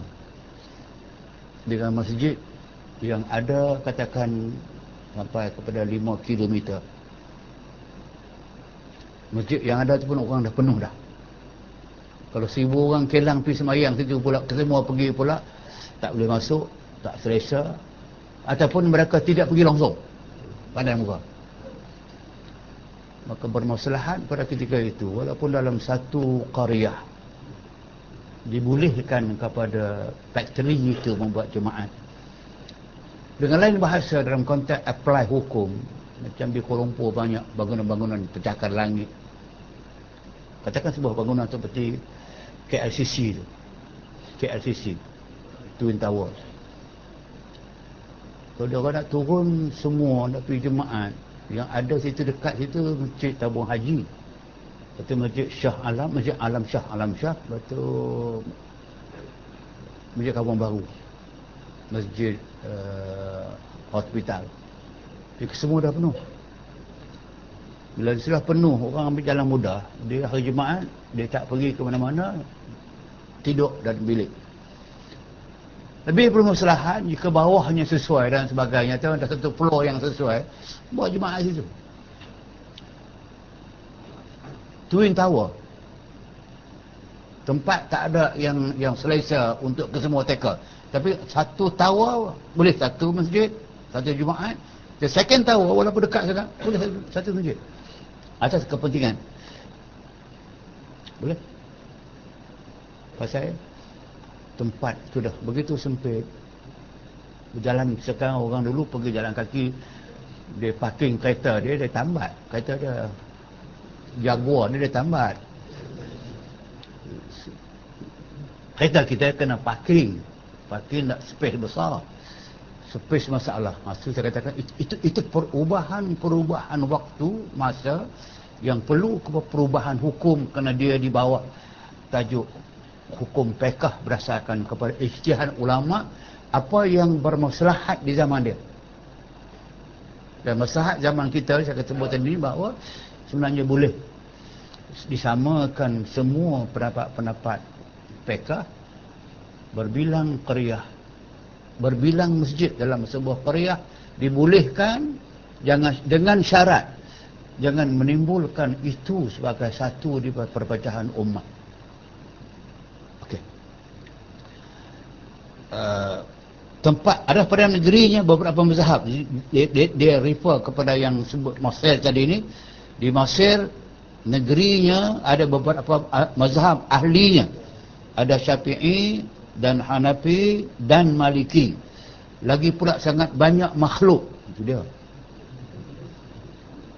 Dengan masjid yang ada katakan sampai kepada 5 kilometer. Masjid yang ada tu pun orang dah penuh dah. Kalau 1000 orang kilang pergi semayang situ pula, semua pergi pula, tak boleh masuk, tak selesa, ataupun mereka tidak pergi langsung pandai muka. Maka bermaslahat pada ketika itu, walaupun dalam satu qaryah dibolehkan kepada factory itu membuat jemaat. Dengan lain bahasa, dalam konteks apply hukum, macam di Kuala Lumpur banyak bangunan-bangunan pencakar langit. Katakan sebuah bangunan seperti KLCC tu. KLCC Twin Tower. Kalau dia orang nak turun semua, nak pergi jemaat, yang ada situ dekat situ Masjid Tabung Haji, lepas tu Masjid Shah Alam, Masjid Alam Shah, lepas tu Masjid Kampung Baru, Masjid Hospital. Jadi semua dah penuh. Bila sudah penuh, orang ambil jalan mudah. Dia hari Jumaat, dia tak pergi ke mana-mana, tidur dalam bilik. Lebih bermaslahat jika bawahnya sesuai dan sebagainya, atau ada satu floor yang sesuai, buat Jumaat situ. Twin Tower, tempat tak ada yang selesa untuk kesemua tackle. Tapi satu tower boleh satu masjid, satu Jumaat. The second tower walaupun dekat sangat, boleh satu masjid. Atas kepentingan. Boleh. Pasal tempat sudah begitu sempit. Berjalan sekarang, orang dulu pergi jalan kaki, dia parking kereta dia tambat. Kereta dia Jaguar dia tambat. Kereta kita kena parking nak space besar. Space masalah. Maksud saya katakan itu perubahan waktu, masa yang perlu perubahan hukum, kerana dia di bawah tajuk hukum fiqh berdasarkan kepada ijtihad ulama, apa yang bermaslahat di zaman dia. Dan maslahat zaman kita, saya kata sebut tadi, bahawa sebenarnya boleh disamakan semua pendapat-pendapat fiqh, berbilang qaryah, berbilang masjid dalam sebuah qaryah dibolehkan, jangan dengan syarat jangan menimbulkan itu sebagai satu di perpecahan umat. Okey. Tempat ada pada negerinya beberapa mazhab, dia refer kepada yang sebut Mesir tadi ini. Di Mesir negerinya ada beberapa mazhab ahlinya, ada Syafi'i dan Hanafi dan Maliki. Lagi pula sangat banyak makhluk. Itu dia.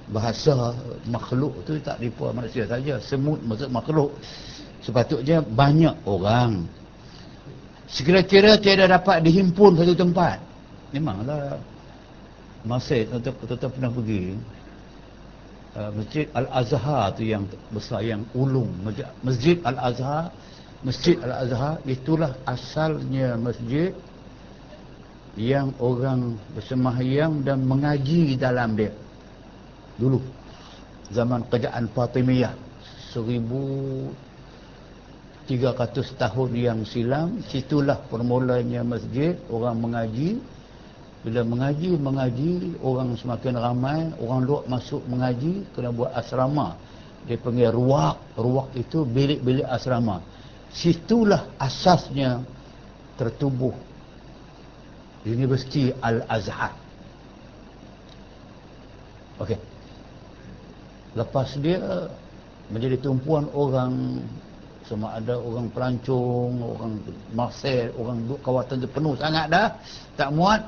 Bahasa makhluk tu tak refer manusia saja. Semut maksud makhluk. Sepatutnya banyak orang. Sekira-kira tiada dapat dihimpun satu tempat. Memanglah Mesir, tuan-tuan pernah pergi Masjid Al-Azhar tu yang besar, yang ulung. Masjid Al-Azhar, Masjid Al-Azhar itulah asalnya masjid yang orang bersembahyang dan mengaji dalam dia. Dulu zaman kerajaan Fatimiyah 1300 tahun yang silam, situlah permulanya masjid, orang mengaji. Bila mengaji, orang semakin ramai, orang luar masuk mengaji, kena buat asrama. Dia panggil ruwaq. Ruwaq itu bilik-bilik asrama. Situlah asasnya tertubuh Universiti Al-Azhar. Okey. Lepas dia menjadi tumpuan orang, sama ada orang pelancong, orang Mesir, orang duduk kawasan itu penuh sangat dah, tak muat.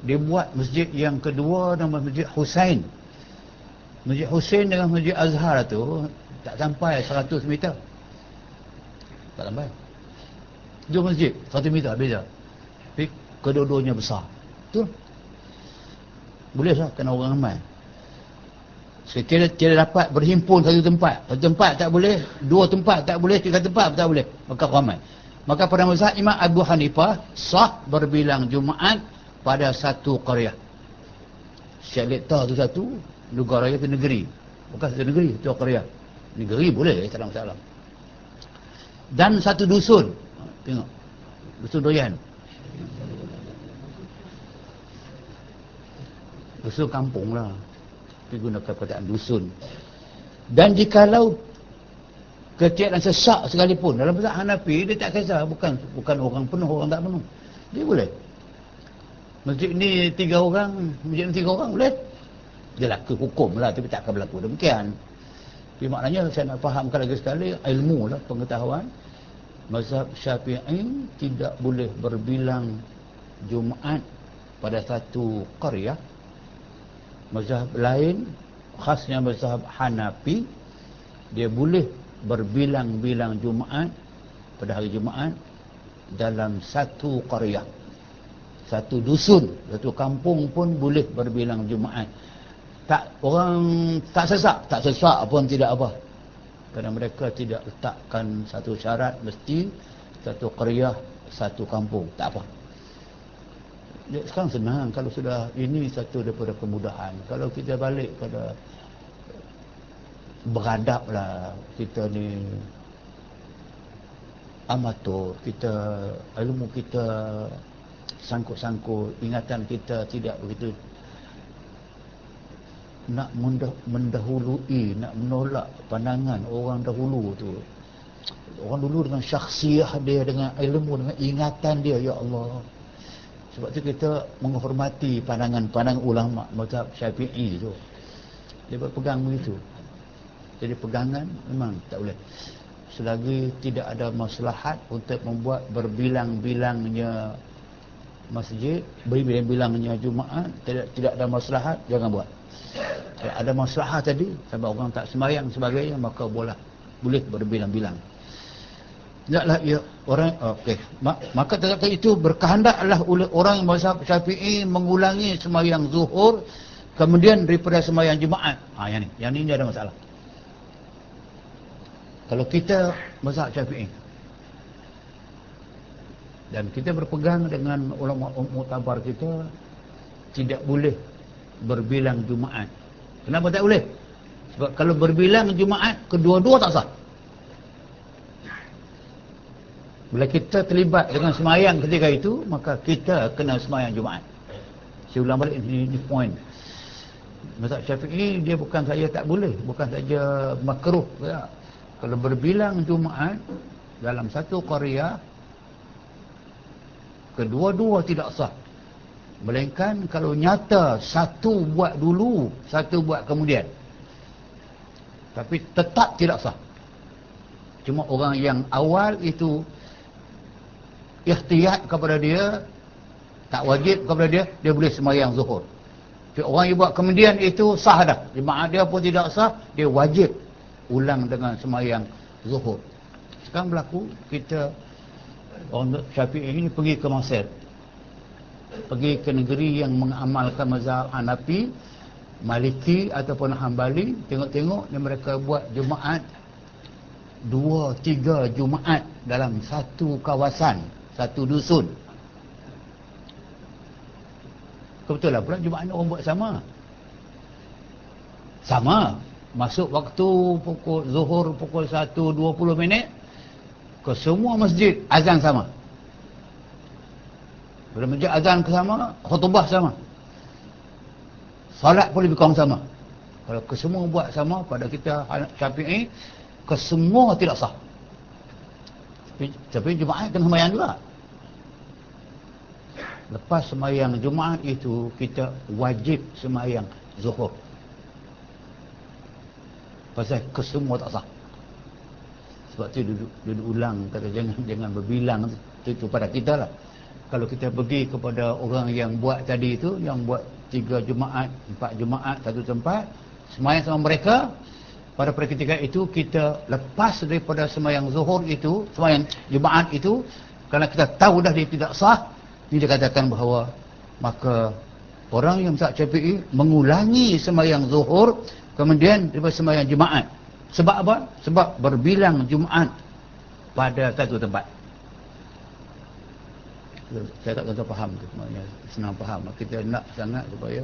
Dia buat masjid yang kedua, nama Masjid Husain. Masjid Husain dengan Masjid Azhar tu tak sampai 100 meter. Tak sampai. Dua masjid 1 meter beza. Tapi kedua-duanya besar. Betul? Boleh lah kena orang ramai. Sekiranya tidak dapat berhimpun satu tempat tak boleh, dua tempat tak boleh, tiga tempat tak boleh, maka ramai. Maka pada mazhab Imam Abu Hanifah sah berbilang Jumaat pada satu qaryah. Syekh tu satu, negara itu negeri. Bukan satu negeri, itu qaryah. Negeri boleh, tak ada masalah. Dan satu dusun. Tengok. Dusun doyan. Dusun kampung lah. Tapi gunakan perkataan dusun. Dan jikalau ketiak dan sesak sekalipun, dalam mazhab Hanafi dia tak kisah, bukan orang penuh, orang tak penuh. Dia boleh. Masjid ni 3 orang, masjid ni 3 orang boleh. Dia laku hukum lah, tapi tak akan berlaku demikian. Tapi maknanya saya nak fahamkan lagi sekali, ilmu lah, pengetahuan. Mazhab Syafi'i tidak boleh berbilang Jumaat pada satu qaryah. Mazhab lain, khasnya mazhab Hanafi, dia boleh berbilang-bilang Jumaat pada hari Jumaat dalam satu qaryah. Satu dusun, satu kampung pun boleh berbilang Jumaat. Orang tak sesak pun tidak apa. Kerana mereka tidak letakkan satu syarat mesti satu qaryah, satu kampung. Tak apa. Sekarang senang kalau sudah ini satu daripada kemudahan. Kalau kita balik pada beradablah, kita ni amatur, kita ilmu kita sangkut-sangkut, ingatan kita tidak begitu nak mendahului, nak menolak pandangan orang dahulu tu. Orang dulu dengan syakhsiah dia, dengan ilmu, dengan ingatan dia, ya Allah. Sebab tu kita menghormati pandangan ulama mazhab Syafi'i tu. Dia berpegang begitu. Jadi pegangan memang tak boleh. Selagi tidak ada maslahat untuk membuat berbilang-bilangnya masjid, berbilang-bilangnya Jumaat, tidak ada maslahat, jangan buat. Kalau ada masalah tadi, sampai orang tak sembahyang sebagainya, maka boleh berbilang-bilang. Tidaklah ia orang okey. Maka terkata itu berkehendaklah oleh orang yang mazhab Syafi'i mengulangi sembahyang zuhur kemudian daripada sembahyang Jumaat. Yang ni ada masalah. Kalau kita mazhab Syafi'i dan kita berpegang dengan ulama muktabar kita, tidak boleh berbilang Jumaat. Kenapa tak boleh? Sebab kalau berbilang Jumaat, kedua-dua tak sah. Bila kita terlibat dengan semayang ketika itu, maka kita kena semayang Jumaat. Saya ulang balik ini point. Mazhab Syafi'i dia bukan saja tak boleh, bukan saja makruh. Ya. Kalau berbilang Jumaat dalam satu qaryah, kedua-dua tidak sah. Melainkan kalau nyata satu buat dulu, satu buat kemudian. Tapi tetap tidak sah. Cuma orang yang awal itu ikhtiyat kepada dia, tak wajib kepada dia, dia boleh sembahyang zuhur. Tapi orang yang buat kemudian itu sah dah. Jemaah dia pun tidak sah, dia wajib ulang dengan sembahyang zuhur. Sekarang berlaku, kita orang Syafi'i ini pergi ke Mesir. Pergi ke negeri yang mengamalkan mazhab Hanafi, Maliki ataupun Hambali. Tengok-tengok ni mereka buat Jumaat 2-3 Jumaat dalam satu kawasan, satu dusun. Kebetulan pula Jumaat ni orang buat sama. Masuk waktu pukul zuhur pukul 1:20 ke semua masjid azan sama. Bila masjid azan ke sama, khutbah sama. Salat pun lebih kurang sama. Kalau kesemua buat sama, pada kita Syafi'i, kesemua tidak sah. Tapi Jumaat kena sembahyang juga. Lepas sembahyang Jumaat itu, kita wajib sembahyang zuhur. Pasal kesemua tak sah. Sebab tu duduk ulang, kata jangan berbilang itu pada kita lah. Kalau kita pergi kepada orang yang buat tadi itu, yang buat 3 Jumaat, 4 Jumaat, satu tempat, sembahyang sama mereka, pada ketika itu kita lepas daripada sembahyang zuhur itu, sembahyang Jumaat itu, kerana kita tahu dah dia tidak sah, ini dikatakan bahawa maka orang yang mazhab Syafi'i mengulangi sembahyang zuhur kemudian daripada sembahyang Jumaat. Sebab apa? Sebab berbilang Jumaat pada satu tempat. Saya tak kata faham tu, maknanya senang faham. Kita nak sangat supaya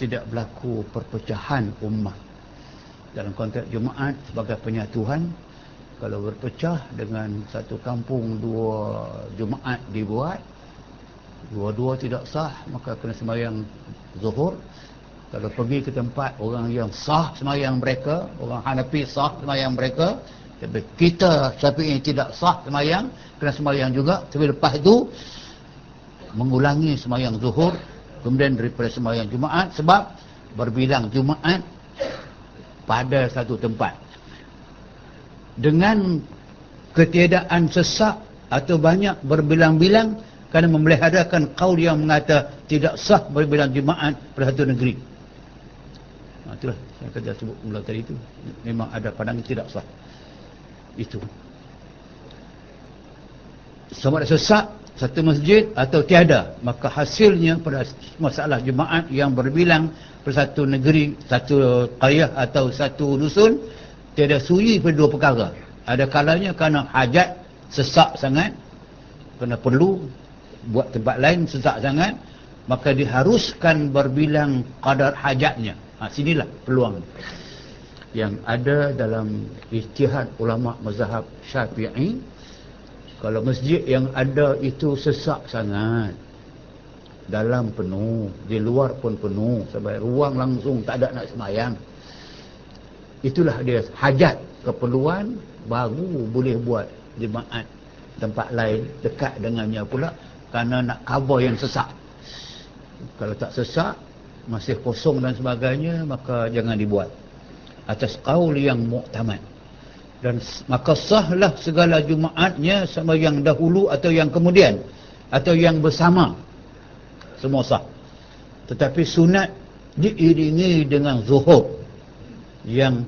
tidak berlaku perpecahan ummah. Dalam konteks Jumaat sebagai penyatuan, kalau berpecah dengan satu kampung 2 Jumaat dibuat, dua-dua tidak sah, maka kena sembahyang zuhur. Kalau pergi ke tempat orang yang sah sembahyang mereka, orang Hanafi sah sembahyang mereka, tapi kita Syafi'i tidak sah sembahyang, kena sembahyang juga. Tapi lepas itu mengulangi sembahyang zuhur kemudian daripada sembahyang Jumaat, sebab berbilang Jumaat pada satu tempat. Dengan ketiadaan sesak atau banyak berbilang-bilang kerana memeliharakan qaul yang mengata tidak sah berbilang jemaat pada satu negeri. Itulah yang saya sebut mula tadi itu. Memang ada pandangan tidak sah. Itu. Sama ada sesak satu masjid atau tiada, maka hasilnya pada masalah jemaat yang berbilang pada satu negeri, satu qaryah atau satu dusun, tiada suri pada dua perkara. Ada kalanya kerana hajat sesak sangat, kerana perlu buat tempat lain sesak sangat, maka diharuskan berbilang kadar hajatnya. Sinilah peluang yang ada dalam ijtihad ulama mazhab Syafi'i. Kalau masjid yang ada itu sesak sangat, dalam penuh, di luar pun penuh, sampai ruang langsung tak ada nak semayang, itulah dia hajat, keperluan, baru boleh buat jemaat tempat lain dekat dengannya pula, kerana nak cover yang sesak. Kalau tak sesak, masih kosong dan sebagainya, maka jangan dibuat atas qaul yang muktamad. Dan maka sahlah segala jumaatnya sama yang dahulu atau yang kemudian atau yang bersama, semua sah. Tetapi sunat diiringi dengan zuhur, yang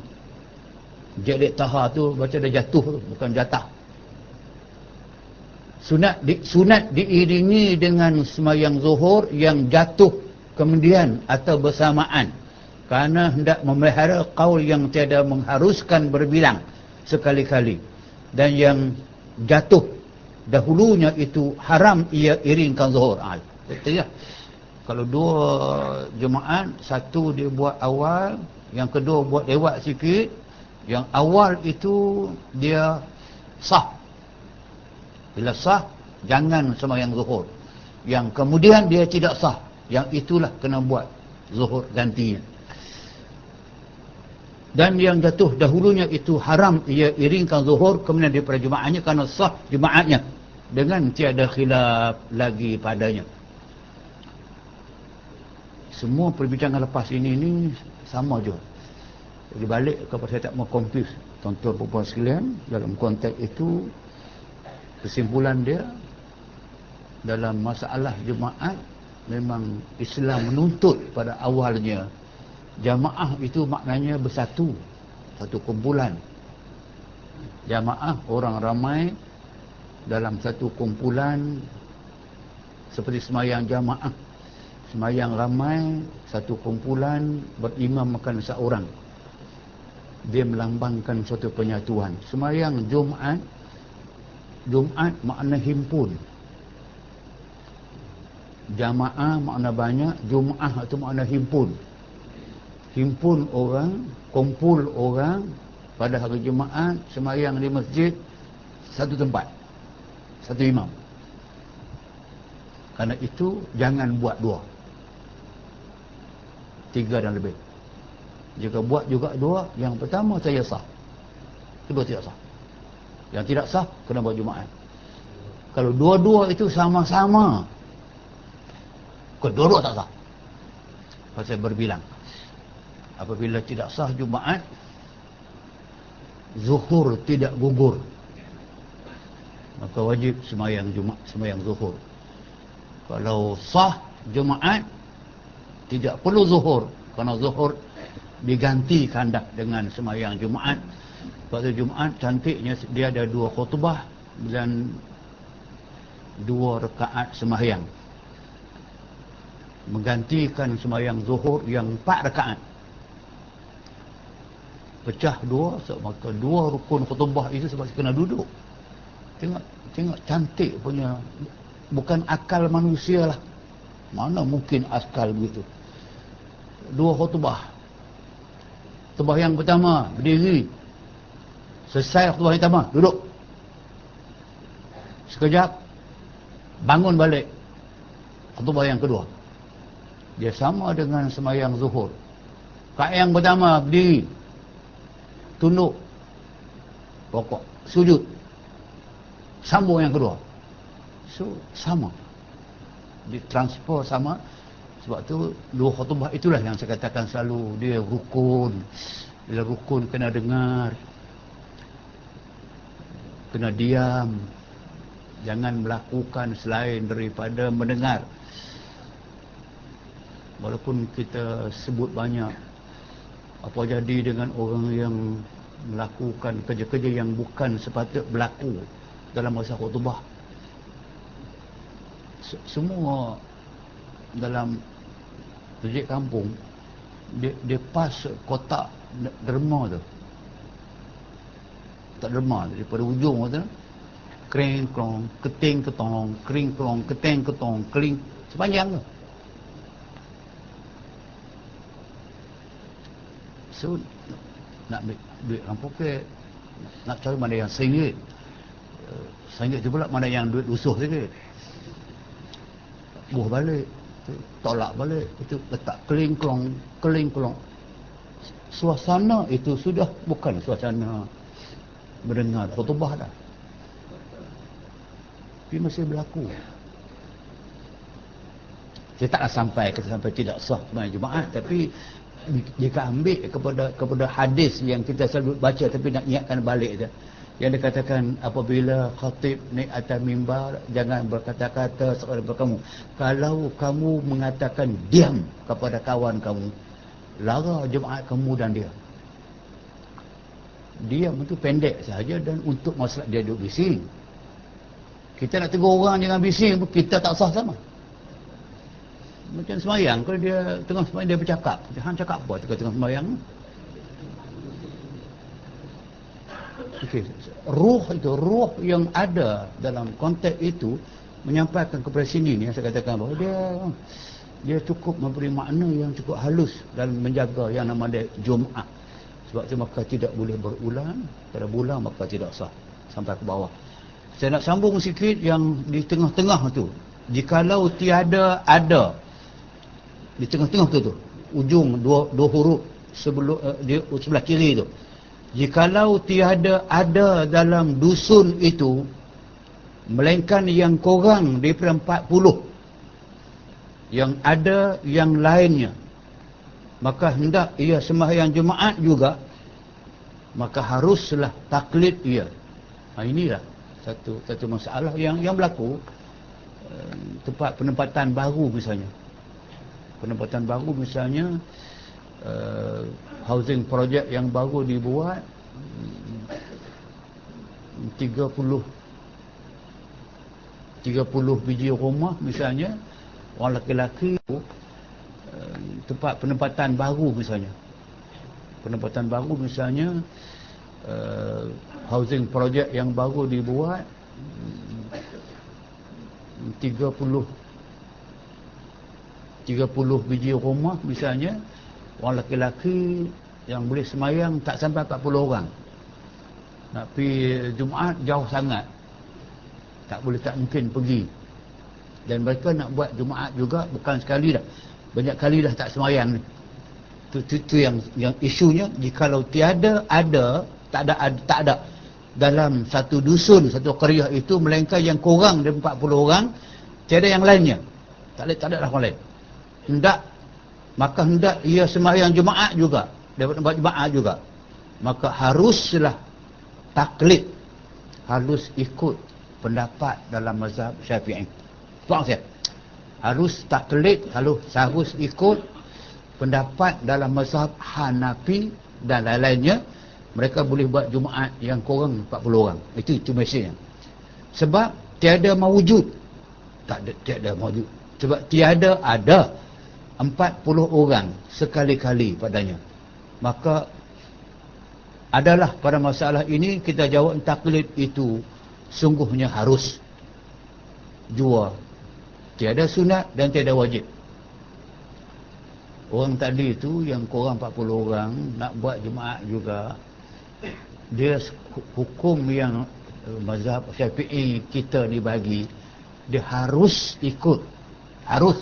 jadid taha tu baca dah jatuh tu, bukan jatah. Sunat diiringi dengan semayang zuhur yang jatuh kemudian atau bersamaan, kerana hendak memelihara qaul yang tiada mengharuskan berbilang sekali-kali, dan yang jatuh dahulunya itu haram ia iringkan zuhur. Betul ya? Kalau dua jemaat, satu dia buat awal, yang kedua buat lewat sikit, yang awal itu dia sah. Bila sah, jangan sembahyang zuhur. Yang kemudian dia tidak sah, yang itulah kena buat zuhur gantinya. Dan yang jatuh dahulunya itu haram ia iringkan zuhur kemudian daripada jemaatnya, kerana sah jemaatnya dengan tiada khilaf lagi padanya. Semua perbincangan lepas ini sama je. Jadi balik kepada saya tak mau confuse tuan-tuan dan puan sekalian, dalam konteks itu kesimpulan dia dalam masalah jemaat, memang Islam menuntut pada awalnya jamaah itu maknanya bersatu, satu kumpulan. Jamaah orang ramai dalam satu kumpulan, seperti semayang jamaah, semayang ramai satu kumpulan, berimam makan seorang, dia melambangkan suatu penyatuan. Semayang Jumaat, Jumaat makna himpun, jamaah makna banyak, Jumaah itu makna himpun. Himpun orang, kumpul orang pada hari Jumaat, semayang di masjid, satu tempat, satu imam. Karena itu jangan buat dua, tiga dan lebih. Jika buat juga dua, yang pertama saya sah, kedua tidak sah. Yang tidak sah kena buat Jumaat. Kalau dua-dua itu sama-sama, kedua-dua tak sah, pasal berbilang. Apabila tidak sah Jumaat, zuhur tidak gugur, maka wajib semayang Jumaat, semayang zuhur. Kalau sah Jumaat, tidak perlu zuhur, kerana zuhur diganti kandak dengan semayang Jumaat. Pada Jumaat cantiknya dia ada dua khutbah dan dua rakaat semayang, menggantikan semayang zuhur yang 4 rakaat. Pecah dua, maka dua rukun khutbah itu sebab kena duduk. Tengok cantik punya, bukan akal manusia lah. Mana mungkin akal begitu. Dua khutbah. Khutbah yang pertama berdiri, selesai khutbah yang pertama duduk, sekejap bangun balik, khutbah yang kedua. Dia sama dengan semayang zuhur. Rakaat yang pertama berdiri, tunduk, pokok, sujud, sambung yang kedua. So sama, ditransfer sama. Sebab tu dua khutbah itulah yang saya katakan selalu dia rukun. Bila rukun kena dengar. kena diam, jangan melakukan selain daripada mendengar. Walaupun kita sebut banyak, apa jadi dengan orang yang melakukan kerja-kerja yang bukan sepatut berlaku dalam masa khutbah? Semua dalam masjid kampung dia pas kotak derma tu, tak derma daripada ujung tu, kering klong keting ketong, kering klong keteng ketong, kering sepanjang tu. So nak ambil duit orang poket, nak cari mana yang RM1, RM1 tu pula mana yang duit lusuh sikit, buah balik, tolak balik, itu letak keling kelong. Suasana itu sudah bukan suasana mendengar khutbah dah, tapi masih berlaku. Saya taklah sampai tidak sah sembahyang Jumaat, tapi jika ambil kepada hadis yang kita selalu baca, tapi nak ingatkan balik je, yang dikatakan apabila khatib naik atas mimbar, jangan berkata-kata kepada kamu. Kalau kamu mengatakan diam kepada kawan kamu, lara jemaat kamu dan dia. Diam itu pendek saja dan untuk masalah dia duduk bising. Kita nak tegur orang jangan bising, kita tak sah sama. Macam semayang, kalau dia tengah semayang dia bercakap, hang cakap apa tengah semayang? Okey, ruh yang ada dalam konteks itu menyampaikan kepada sini ni, yang saya katakan bahawa dia cukup memberi makna yang cukup halus dalam menjaga yang nama dia Jumaat. Sebab itu maka tidak boleh berulang, kalau berulang maka tidak sah sampai ke bawah. Saya nak sambung sikit yang di tengah-tengah tu. Jikalau tiada ada di tengah-tengah tu, ujung dua huruf sebelum di sebelah kiri tu. Jikalau tiada ada dalam dusun itu melainkan yang kurang daripada 40, yang ada yang lainnya, maka hendak ia sembahyang Jumaat juga, maka haruslah taklid ia. Inilah satu masalah yang berlaku. Tempat penempatan baru misalnya, housing project yang baru dibuat, 30 biji rumah misalnya, orang lelaki, tempat penempatan baru misalnya, housing project yang baru dibuat, 30 biji rumah misalnya, orang lelaki yang boleh semayang tak sampai 40 orang. Nak pergi Jumaat jauh sangat, tak mungkin pergi. Dan mereka nak buat Jumaat juga bukan sekali dah, banyak kali dah tak semayang ni. Itu yang isunya. Jikalau tiada ada, tak ada dalam satu dusun, satu qaryah itu melainkan yang kurang dari 40 orang, tiada yang lainnya, tak ada orang lain, maka hendak ia sembahyang Jumaat juga, dapat buat Jumaat juga, maka haruslah taklid, harus ikut pendapat dalam mazhab Syafi'i. Faham saya? Harus taklid, harus ikut pendapat dalam mazhab Hanafi dan lain-lainnya. Mereka boleh buat Jumaat yang kurang 40 orang. Itu mesejnya. Sebab tiada mawujud. Tiada mawujud. Sebab tiada ada 40 orang sekali-kali padanya. Maka adalah pada masalah ini kita jawab taklid itu sungguhnya harus. Jua. Tiada sunat dan tiada wajib. Orang tadi itu yang kurang 40 orang nak buat Jumaat juga, dia hukum yang mazhab Syafi'i kita dibagi, dia harus ikut. Harus.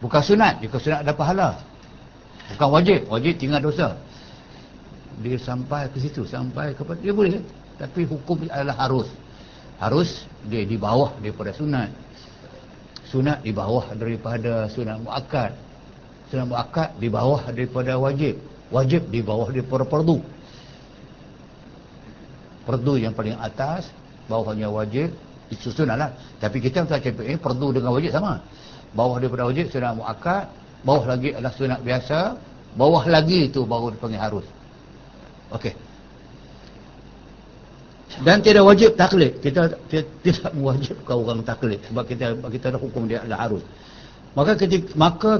Bukan sunat. Jika sunat ada pahala. Bukan wajib. Wajib tinggal dosa. Dia sampai ke situ, sampai kepada dia boleh, tapi hukum adalah harus. Harus dia di bawah daripada sunat. Sunat di bawah daripada sunat muakkad. Sunat muakkad di bawah daripada wajib. Wajib di bawah daripada fardu. Fardu yang paling atas, bawahnya wajib, disusunlah. Tapi kita macam ini fardu dengan wajib sama. Bawah daripada wajib sunat muakkad, bawah lagi adalah sunat biasa, bawah lagi itu baru dipanggil harus. Okey. Dan tidak wajib taklid. Kita tidak mewajibkan orang taklid sebab kita ada hukum dia adalah harus. Maka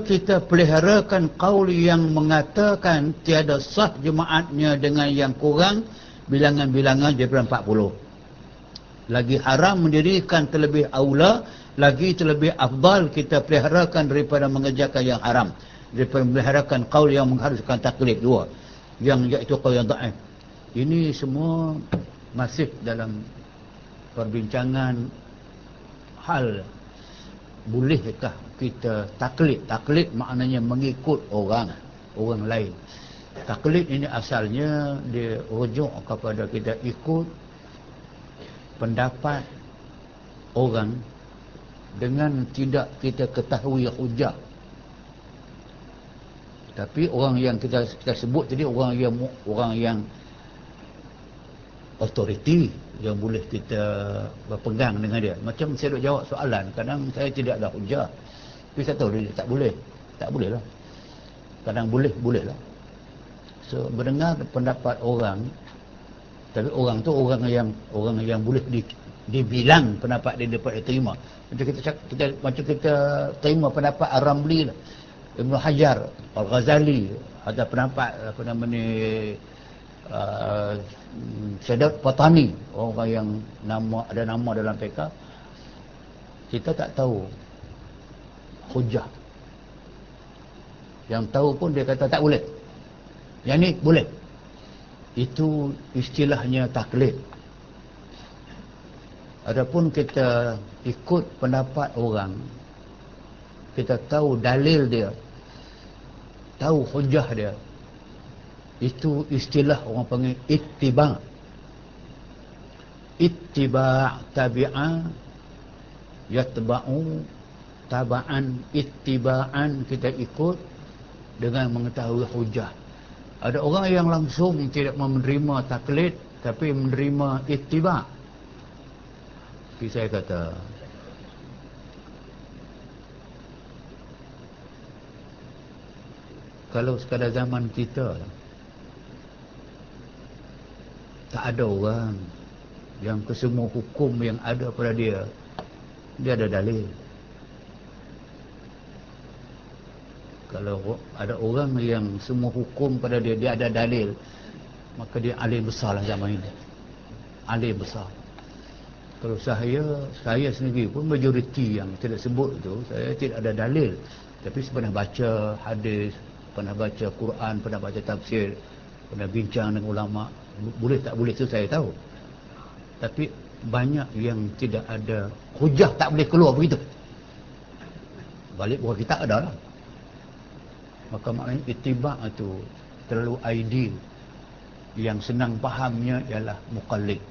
kita peliharakan qaul yang mengatakan tiada sah jemaatnya dengan yang kurang bilangan-bilangan daripada 40. Lagi haram mendirikan terlebih aula, lagi terlebih afdal kita peliharakan daripada mengerjakan yang haram, daripada meliharakan qaul yang mengharuskan taklid dua, yang iaitu qaul yang dhaif. Ini semua masih dalam perbincangan hal bolehkah kita taklid. Taklid maknanya mengikut orang lain. Taklid ini asalnya dia rujuk kepada kita ikut pendapat orang dengan tidak kita ketahui hujah. Tapi orang yang kita sebut tadi orang yang autoriti yang boleh kita berpegang dengan dia. Macam saya duk jawab soalan, kadang saya tidak ada hujah. Tapi saya tahu dia tak boleh. Tak boleh lah. Kadang boleh lah. So mendengar pendapat orang, tapi orang tu orang yang boleh dibilang pendapat dia dapat diterima. Macam kita terima pendapat Ar-Ramli lah, Ibn Hajar, Al-Ghazali, ada pendapat apa nama ni Syadat Patani, orang yang ada nama dalam PK. Kita tak tahu hujah. Yang tahu pun dia kata tak boleh. Yang ni boleh. Itu istilahnya taklid. Adapun kita ikut pendapat orang, kita tahu dalil dia, tahu hujah dia, itu istilah orang panggil ittiba'. Ittiba' tabi'a yatba'u taba'an, ittiba'an, kita ikut dengan mengetahui hujah. Ada orang yang langsung tidak menerima taklid tapi menerima ittiba'. Tapi saya kata kalau sekadar zaman kita tak ada orang yang kesemua hukum yang ada pada dia ada dalil. Kalau ada orang yang semua hukum pada dia ada dalil, maka dia alim besar lah zaman ini. Alim besar. Kalau saya sendiri pun majoriti yang tidak sebut itu, saya tidak ada dalil. Tapi saya pernah baca hadis, pernah baca Quran, pernah baca tafsir, pernah bincang dengan ulama. Boleh tak boleh itu saya tahu. Tapi banyak yang tidak ada hujah, tak boleh keluar begitu. Balik bukan kita ada lah. Maka maknanya ittiba' itu terlalu ideal. Yang senang fahamnya ialah muqallid.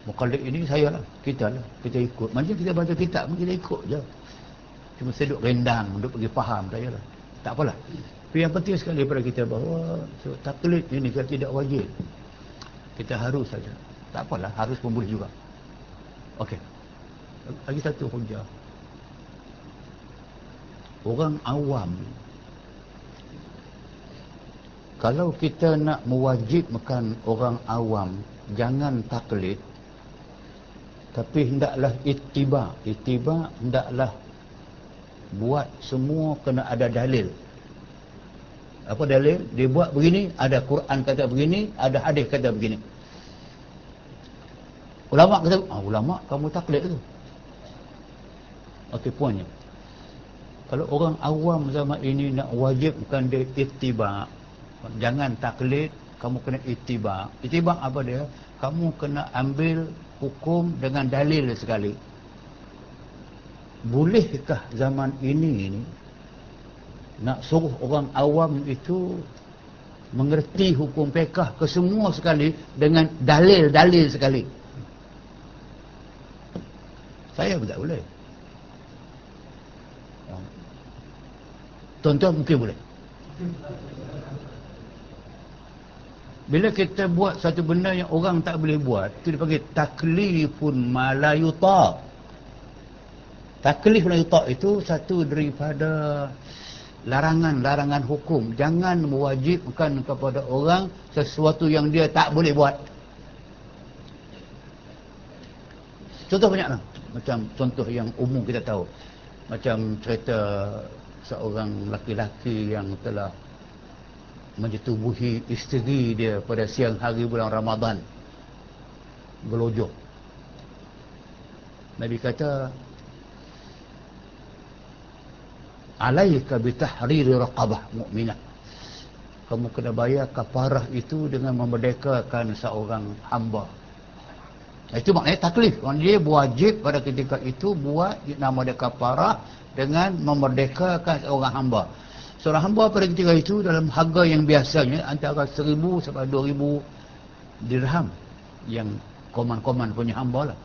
Muqallid ini saya lah, kita lah, kita ikut. Macam kita baca kitab pun kita ikut je. Cuma saya duduk rendang, duduk pergi faham saya lah. Tak apalah. Tapi yang penting sekali pada kita bahawa taklid ini kalau tidak wajib, kita harus saja. Tak apalah, harus pun boleh juga. Okey. Lagi satu hujah. Orang awam, kalau kita nak mewajibkan orang awam jangan taklid, tapi hendaklah ittiba'. Ittiba' hendaklah buat semua kena ada dalil. Apa dalil? Dia buat begini, ada Quran kata begini, ada hadis kata begini. Ulama kata, ulama kamu taklid tu. Okey, puannya. Kalau orang awam zaman ini nak wajibkan dia ittiba', jangan taklid, kamu kena ittiba'. Ittiba' apa dia? Kamu kena ambil hukum dengan dalil sekali. Bolehkah zaman ini nak suruh orang awam itu mengerti hukum fiqh ke semua sekali dengan dalil-dalil sekali? Saya pun tak boleh. Tuan-tuan mungkin boleh. Bila kita buat satu benda yang orang tak boleh buat, itu dipanggil taklifun ma la yutaq. Taklif la yutaq itu satu daripada larangan-larangan hukum. Jangan mewajibkan kepada orang sesuatu yang dia tak boleh buat. Contoh banyak lah. Macam contoh yang umum kita tahu. Macam cerita seorang laki-laki yang telah menyetubuhi isteri dia pada siang hari bulan Ramadan. Gelojok. Nabi kata, alaika bitahriri raqabah mu'minah. Kamu kena bayar kafarah itu dengan memerdekakan seorang hamba. Itu maknanya taklif. Dia wajib pada ketika itu buat nama dia kafarah dengan memerdekakan seorang hamba. Seorang hamba pada ketika itu dalam harga yang biasanya antara 1,000 sampai 2,000 dirham yang koman-koman punya hamba lah.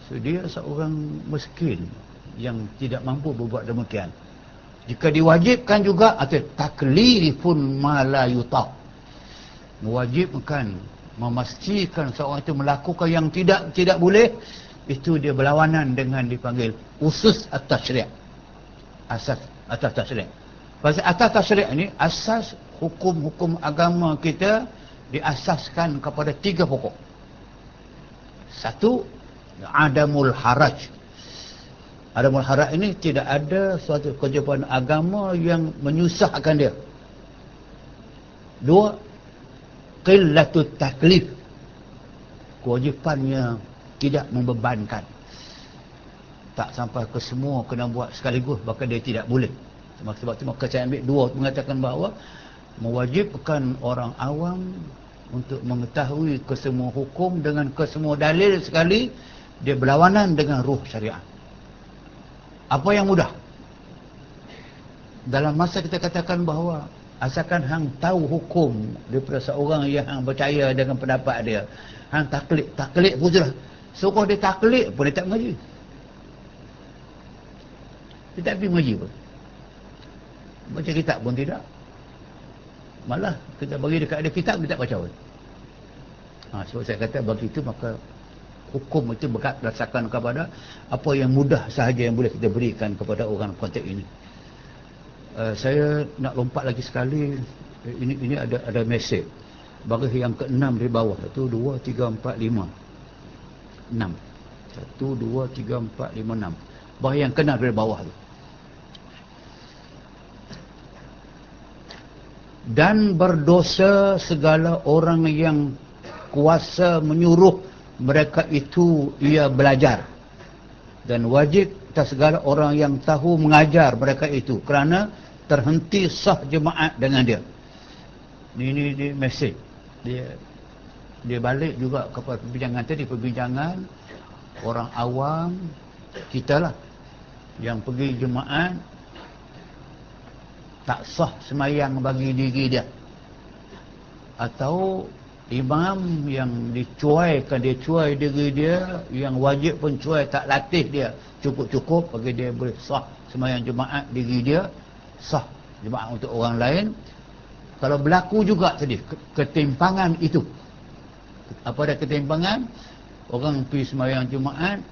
So dia seorang miskin yang tidak mampu berbuat demikian. Jika diwajibkan juga atau taklifun ma la yutaq, mewajibkan, memastikan seorang itu melakukan yang tidak boleh, itu dia berlawanan dengan dipanggil usus at-tasyri'. Asas atas tasyri'. Pasal atas tasyri' ini, asas hukum-hukum agama kita diasaskan kepada 3 pokok. Satu, adamul haraj. Adamul haraj ini tidak ada suatu kewajipan agama yang menyusahkan dia. 2, qillatul taklif. Kewajipannya tidak membebankan. Tak sampai ke semua kena buat sekaligus, bahkan dia tidak boleh. Sebab itu maka saya ambil 2 mengatakan bahawa mewajibkan orang awam untuk mengetahui kesemua hukum dengan kesemua dalil sekali, dia berlawanan dengan ruh syariat. Apa yang mudah? Dalam masa kita katakan bahawa asalkan hang tahu hukum daripada seorang yang hang percaya dengan pendapat dia, hang taklid pun sudah. Suruh dia taklid pun dia tak mengaji. Dia tak pergi mengaji pun. Baca kitab pun tidak. Malah kita bagi dekat dia kitab, dia tak baca pun. Sebab saya kata bagi itu maka hukum itu berdasarkan kepada apa yang mudah sahaja yang boleh kita berikan kepada orang konteks ini. Saya nak lompat lagi sekali. Ini ada mesej. Baris yang ke-6 di bawah. 1, 2, 3, 4, 5. 6. 1, 2, 3, 4, 5, 6. Baris yang ke-6 dari bawah tu. Dan berdosa segala orang yang kuasa menyuruh mereka itu ia belajar. Dan wajib atas segala orang yang tahu mengajar mereka itu, kerana terhenti sah jemaat dengan dia. Ini mesej. Dia balik juga kepada perbincangan tadi, perbincangan orang awam kita lah yang pergi jemaat tak sah semayang bagi diri dia, atau imam yang dicuaikan, dia cuai diri dia, yang wajib pun cuai, tak latih dia cukup-cukup bagi dia boleh sah semayang jemaat diri dia, sah jemaat untuk orang lain. Kalau berlaku juga tadi ketimpangan itu, apa ada ketimpangan, orang pergi semayang jemaat,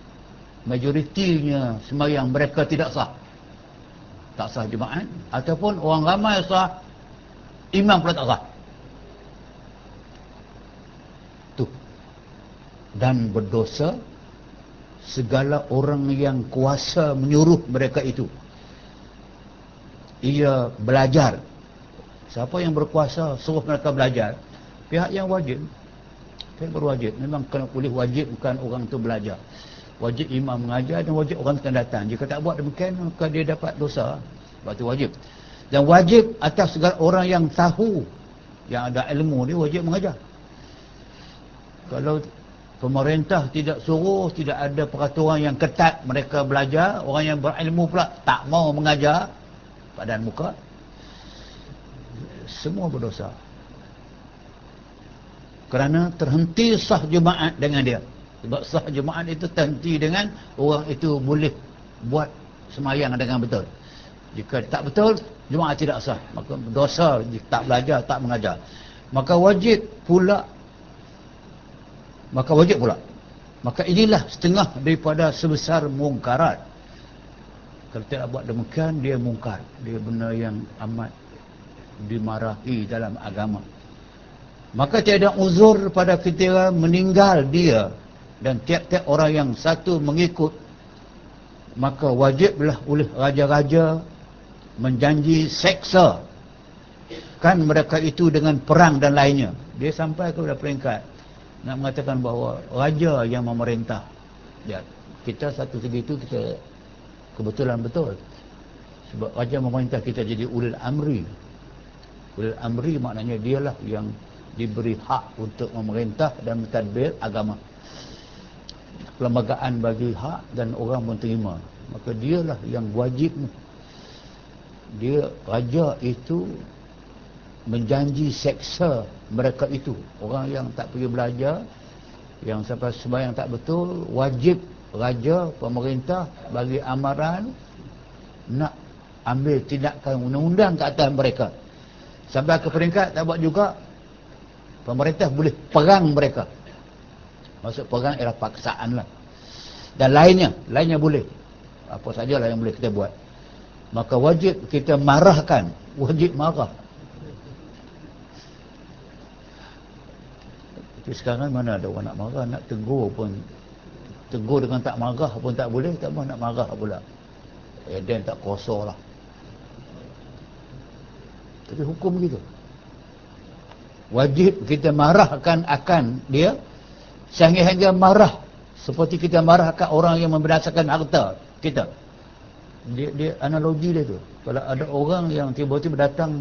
majoritinya semayang mereka tidak sah, tak sah jemaat, ataupun orang ramai sah, imam pula tak sah. Tu. Dan berdosa segala orang yang kuasa menyuruh mereka itu ia belajar. Siapa yang berkuasa suruh mereka belajar, pihak yang wajib, pihak berwajib, memang kena boleh wajibkan orang itu belajar. Wajib imam mengajar dan wajib orang akan datang. Jika tak buat demikian, maka dia dapat dosa. Sebab itu wajib. Dan wajib atas segala orang yang tahu, yang ada ilmu, dia wajib mengajar. Kalau pemerintah tidak suruh, tidak ada peraturan yang ketat mereka belajar, orang yang berilmu pula tak mau mengajar padan muka, semua berdosa. Kerana terhenti sah jemaat dengan dia. Sebab sah jemaat itu terhenti dengan orang itu boleh buat semayang dengan betul. Jika tak betul, jemaat tidak sah. Maka dosa jika tak belajar, tak mengajar. Maka wajib pula. Maka inilah setengah daripada sebesar mungkarat. Kalau tidak buat demikian, dia mungkar. Dia benda yang amat dimarahi dalam agama. Maka tiada uzur pada ketika meninggal dia. Dan tiap-tiap orang yang satu mengikut, maka wajiblah oleh raja-raja menjanji seksa kan mereka itu dengan perang dan lainnya. Dia sampai kepada peringkat nak mengatakan bahawa raja yang memerintah. Ya, kita satu segi itu kita kebetulan betul. Sebab raja memerintah, kita jadi ulil amri. Ulil amri maknanya dialah yang diberi hak untuk memerintah dan mentadbir agama. Perlembagaan bagi hak dan orang menerima. Maka dialah yang wajib. Dia, raja itu menjanji seksa mereka itu. Orang yang tak pergi belajar, yang sampai sembahyang tak betul, wajib raja, pemerintah bagi amaran nak ambil tindakan undang-undang ke atas mereka. Sampai ke peringkat tak buat juga, pemerintah boleh perang mereka. Maksud perang ialah paksaan lah. Dan lainnya boleh. Apa sajalah yang boleh kita buat. Maka wajib kita marahkan. Wajib marah. Tapi sekarang mana ada orang nak marah, nak tegur pun. Tegur dengan tak marah pun tak boleh. Tak mahu nak marah pula. Dan tak kosor lah. Tapi hukum begitu. Wajib kita marahkan akan dia. Sehingga marah. Seperti kita marahkan orang yang membinasakan harta kita. Dia analogi dia tu. Kalau ada orang yang tiba-tiba datang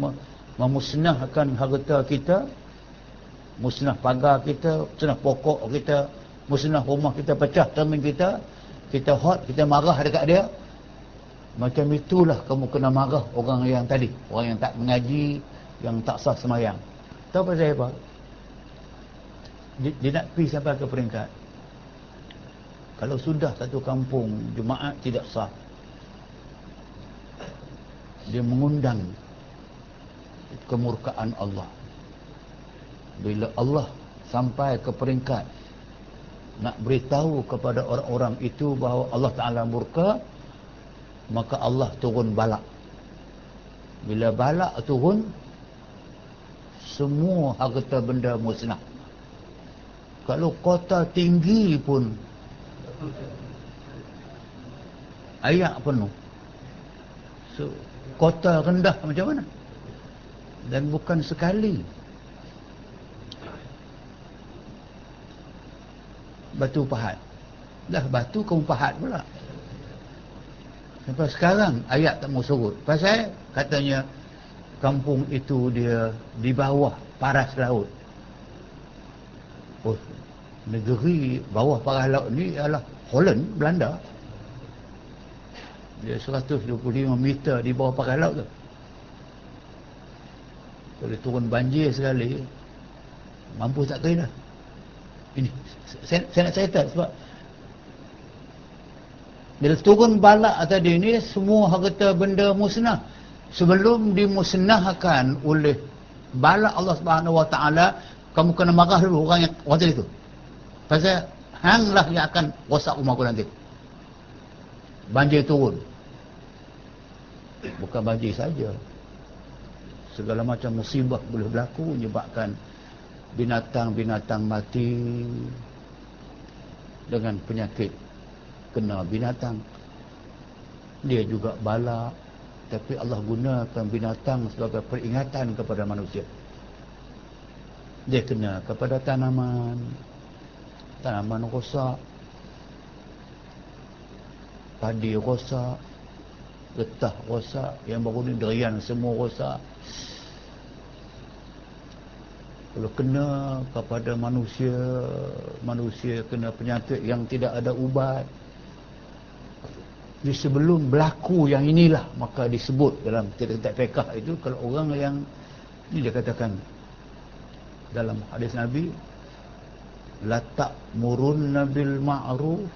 memusnahkan harta kita, musnah pagar kita, musnah pokok kita, musnah rumah kita, pecah cermin kita, kita hot, kita marah dekat dia. Macam itulah kamu kena marah orang yang tadi. Orang yang tak mengaji, yang tak sah semayang. Tahu pasal apa? Dia nak pergi sampai ke peringkat, kalau sudah satu kampung Jumaat tidak sah, dia mengundang kemurkaan Allah. Bila Allah sampai ke peringkat nak beritahu kepada orang-orang itu bahawa Allah Ta'ala murka, maka Allah turun balak. Bila balak turun, semua harta benda musnah. Kalau kota tinggi pun ayak penuh. So, kota rendah macam mana? Dan bukan sekali. Batu pahat. Dah batu kamu pahat pula. Sampai sekarang ayat tak mau surut. Pasal katanya kampung itu dia di bawah paras laut. Oh, negeri bawah paras laut ni adalah Holland, Belanda. Dia 125 meter di bawah paras laut tu. Kalau turun banjir sekali, mampu tak kena. Ini saya nak cerita sebab bila turun balak tadi ni, semua harta benda musnah. Sebelum dimusnahkan oleh balak Allah Subhanahu Wa Taala, kamu kena marah dulu orang yang tadi tu. Pasal hanglah yang akan rosak rumah aku nanti. Banjir turun. Bukan banjir saja. Segala macam musibah boleh berlaku, menyebabkan binatang-binatang mati dengan penyakit kena binatang. Dia juga balak, tapi Allah gunakan binatang sebagai peringatan kepada manusia. Dia kena kepada tanaman rosak, padi rosak, getah rosak, yang baru ni durian semua rosak. Kalau kena kepada manusia, manusia kena penyakit yang tidak ada ubat. Jadi sebelum berlaku yang inilah, maka disebut dalam kitab fiqh itu, kalau orang yang ini dia katakan dalam hadis Nabi, la ta'murunna bil ma'ruf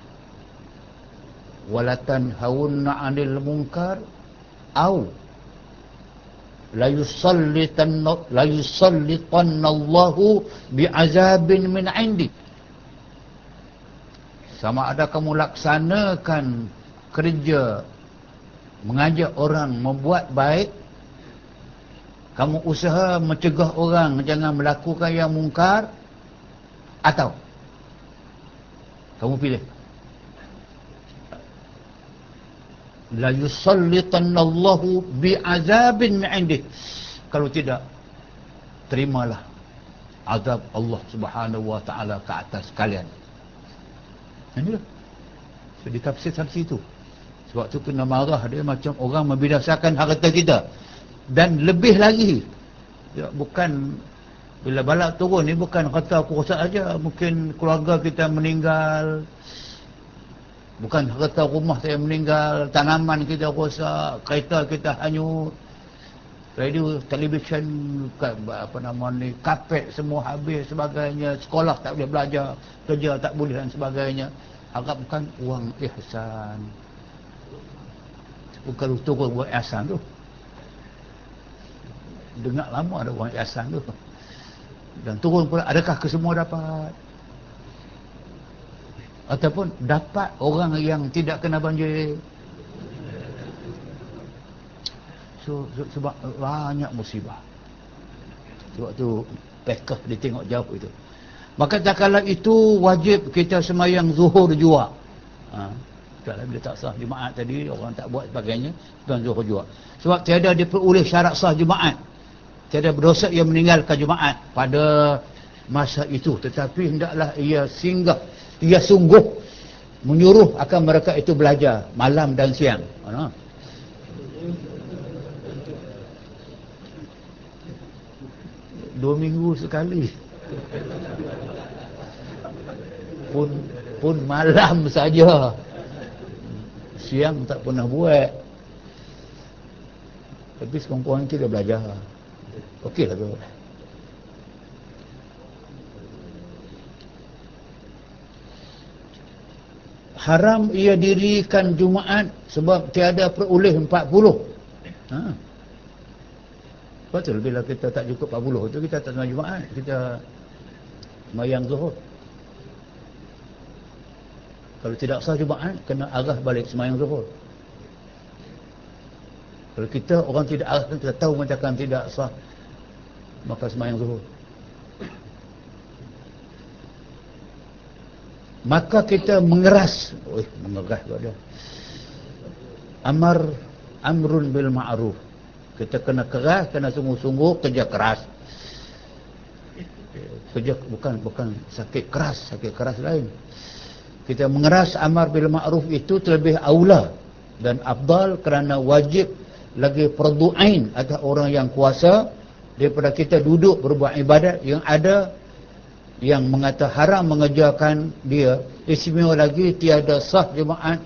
wa la tanhaunna 'anil munkar au la yusallitannallahu bi'azabin min 'indi. Sama ada kamu laksanakan kerja mengajak orang membuat baik, kamu usaha mencegah orang jangan melakukan yang mungkar, atau kamu pilih la yusallitannallahu bi'azabin min 'indih. Kalau tidak, terimalah azab Allah Subhanahu wa taala ke atas kalian. Inilah. So, ditafsir sampai situ. Sebab tu kena marah dia macam orang membinasakan harta kita. Dan lebih lagi, ya, bukan bila bala turun ni bukan harta aku rosak aja, mungkin keluarga kita meninggal, bukan harta rumah saya meninggal, tanaman kita rosak, kereta kita hanyut, radio, televisyen, apa nama ni, kapet semua habis sebagainya, sekolah tak boleh belajar, kerja tak boleh dan sebagainya. Harapkan uang ihsan. Kalau turun buat ihsan tu, dengar lama ada uang ihsan tu, dan turun pula, adakah kesemua dapat? Ataupun dapat orang yang tidak kena banjir. So, sebab banyak musibah. Sebab tu pekah dia tengok jauh itu. Maka tak kala itu wajib kita semayang zuhur jua. Kalau bila tak sah Jumaat tadi, orang tak buat sebagainya, dan zuhur jua. Sebab tiada diperoleh syarat sah Jumaat. Tiada berdosa ia meninggalkan Jumaat pada masa itu. Tetapi hendaklah ia singgah, ia sungguh menyuruh akan mereka itu belajar malam dan siang. 2 minggu sekali. Pun malam saja. Siang tak pernah buat. Tapi sekurang-kurangnya kita belajar. Okeylah tu. Haram ia dirikan Jumaat sebab tiada peroleh 40. Betul, bila kita tak cukup 40 tu kita tak sembahyang Jumaat, kita sembahyang Zuhur. Kalau tidak sah Jumaat, kena arah balik sembahyang Zuhur. Kalau kita orang tidak arah, kita tahu macam tidak sah, maka sembahyang Zuhur. Maka kita mengeras, mengeras dia. Amrun bil ma'ruf. Kita kena keras, kena sungguh-sungguh kerja keras. Kerja bukan sakit keras lain. Kita mengeras amar bil ma'ruf itu terlebih aula dan afdal kerana wajib lagi fardu ain atas orang yang kuasa daripada kita duduk berbuat ibadat yang ada yang mengata haram mengerjakan dia. Istimewa lagi tiada sah Jumaat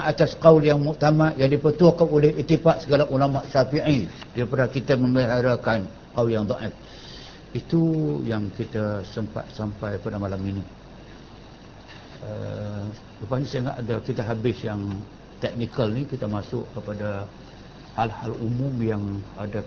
atas qaul yang muktamad yang dipetuahkan oleh ittifaq segala ulama Syafi'i daripada kita memeliharakan qaul yang dhaif. Itu yang kita sempat sampai pada malam ini. Lepas ni saya nak ada, kita habis yang teknikal ni, kita masuk kepada hal-hal umum yang ada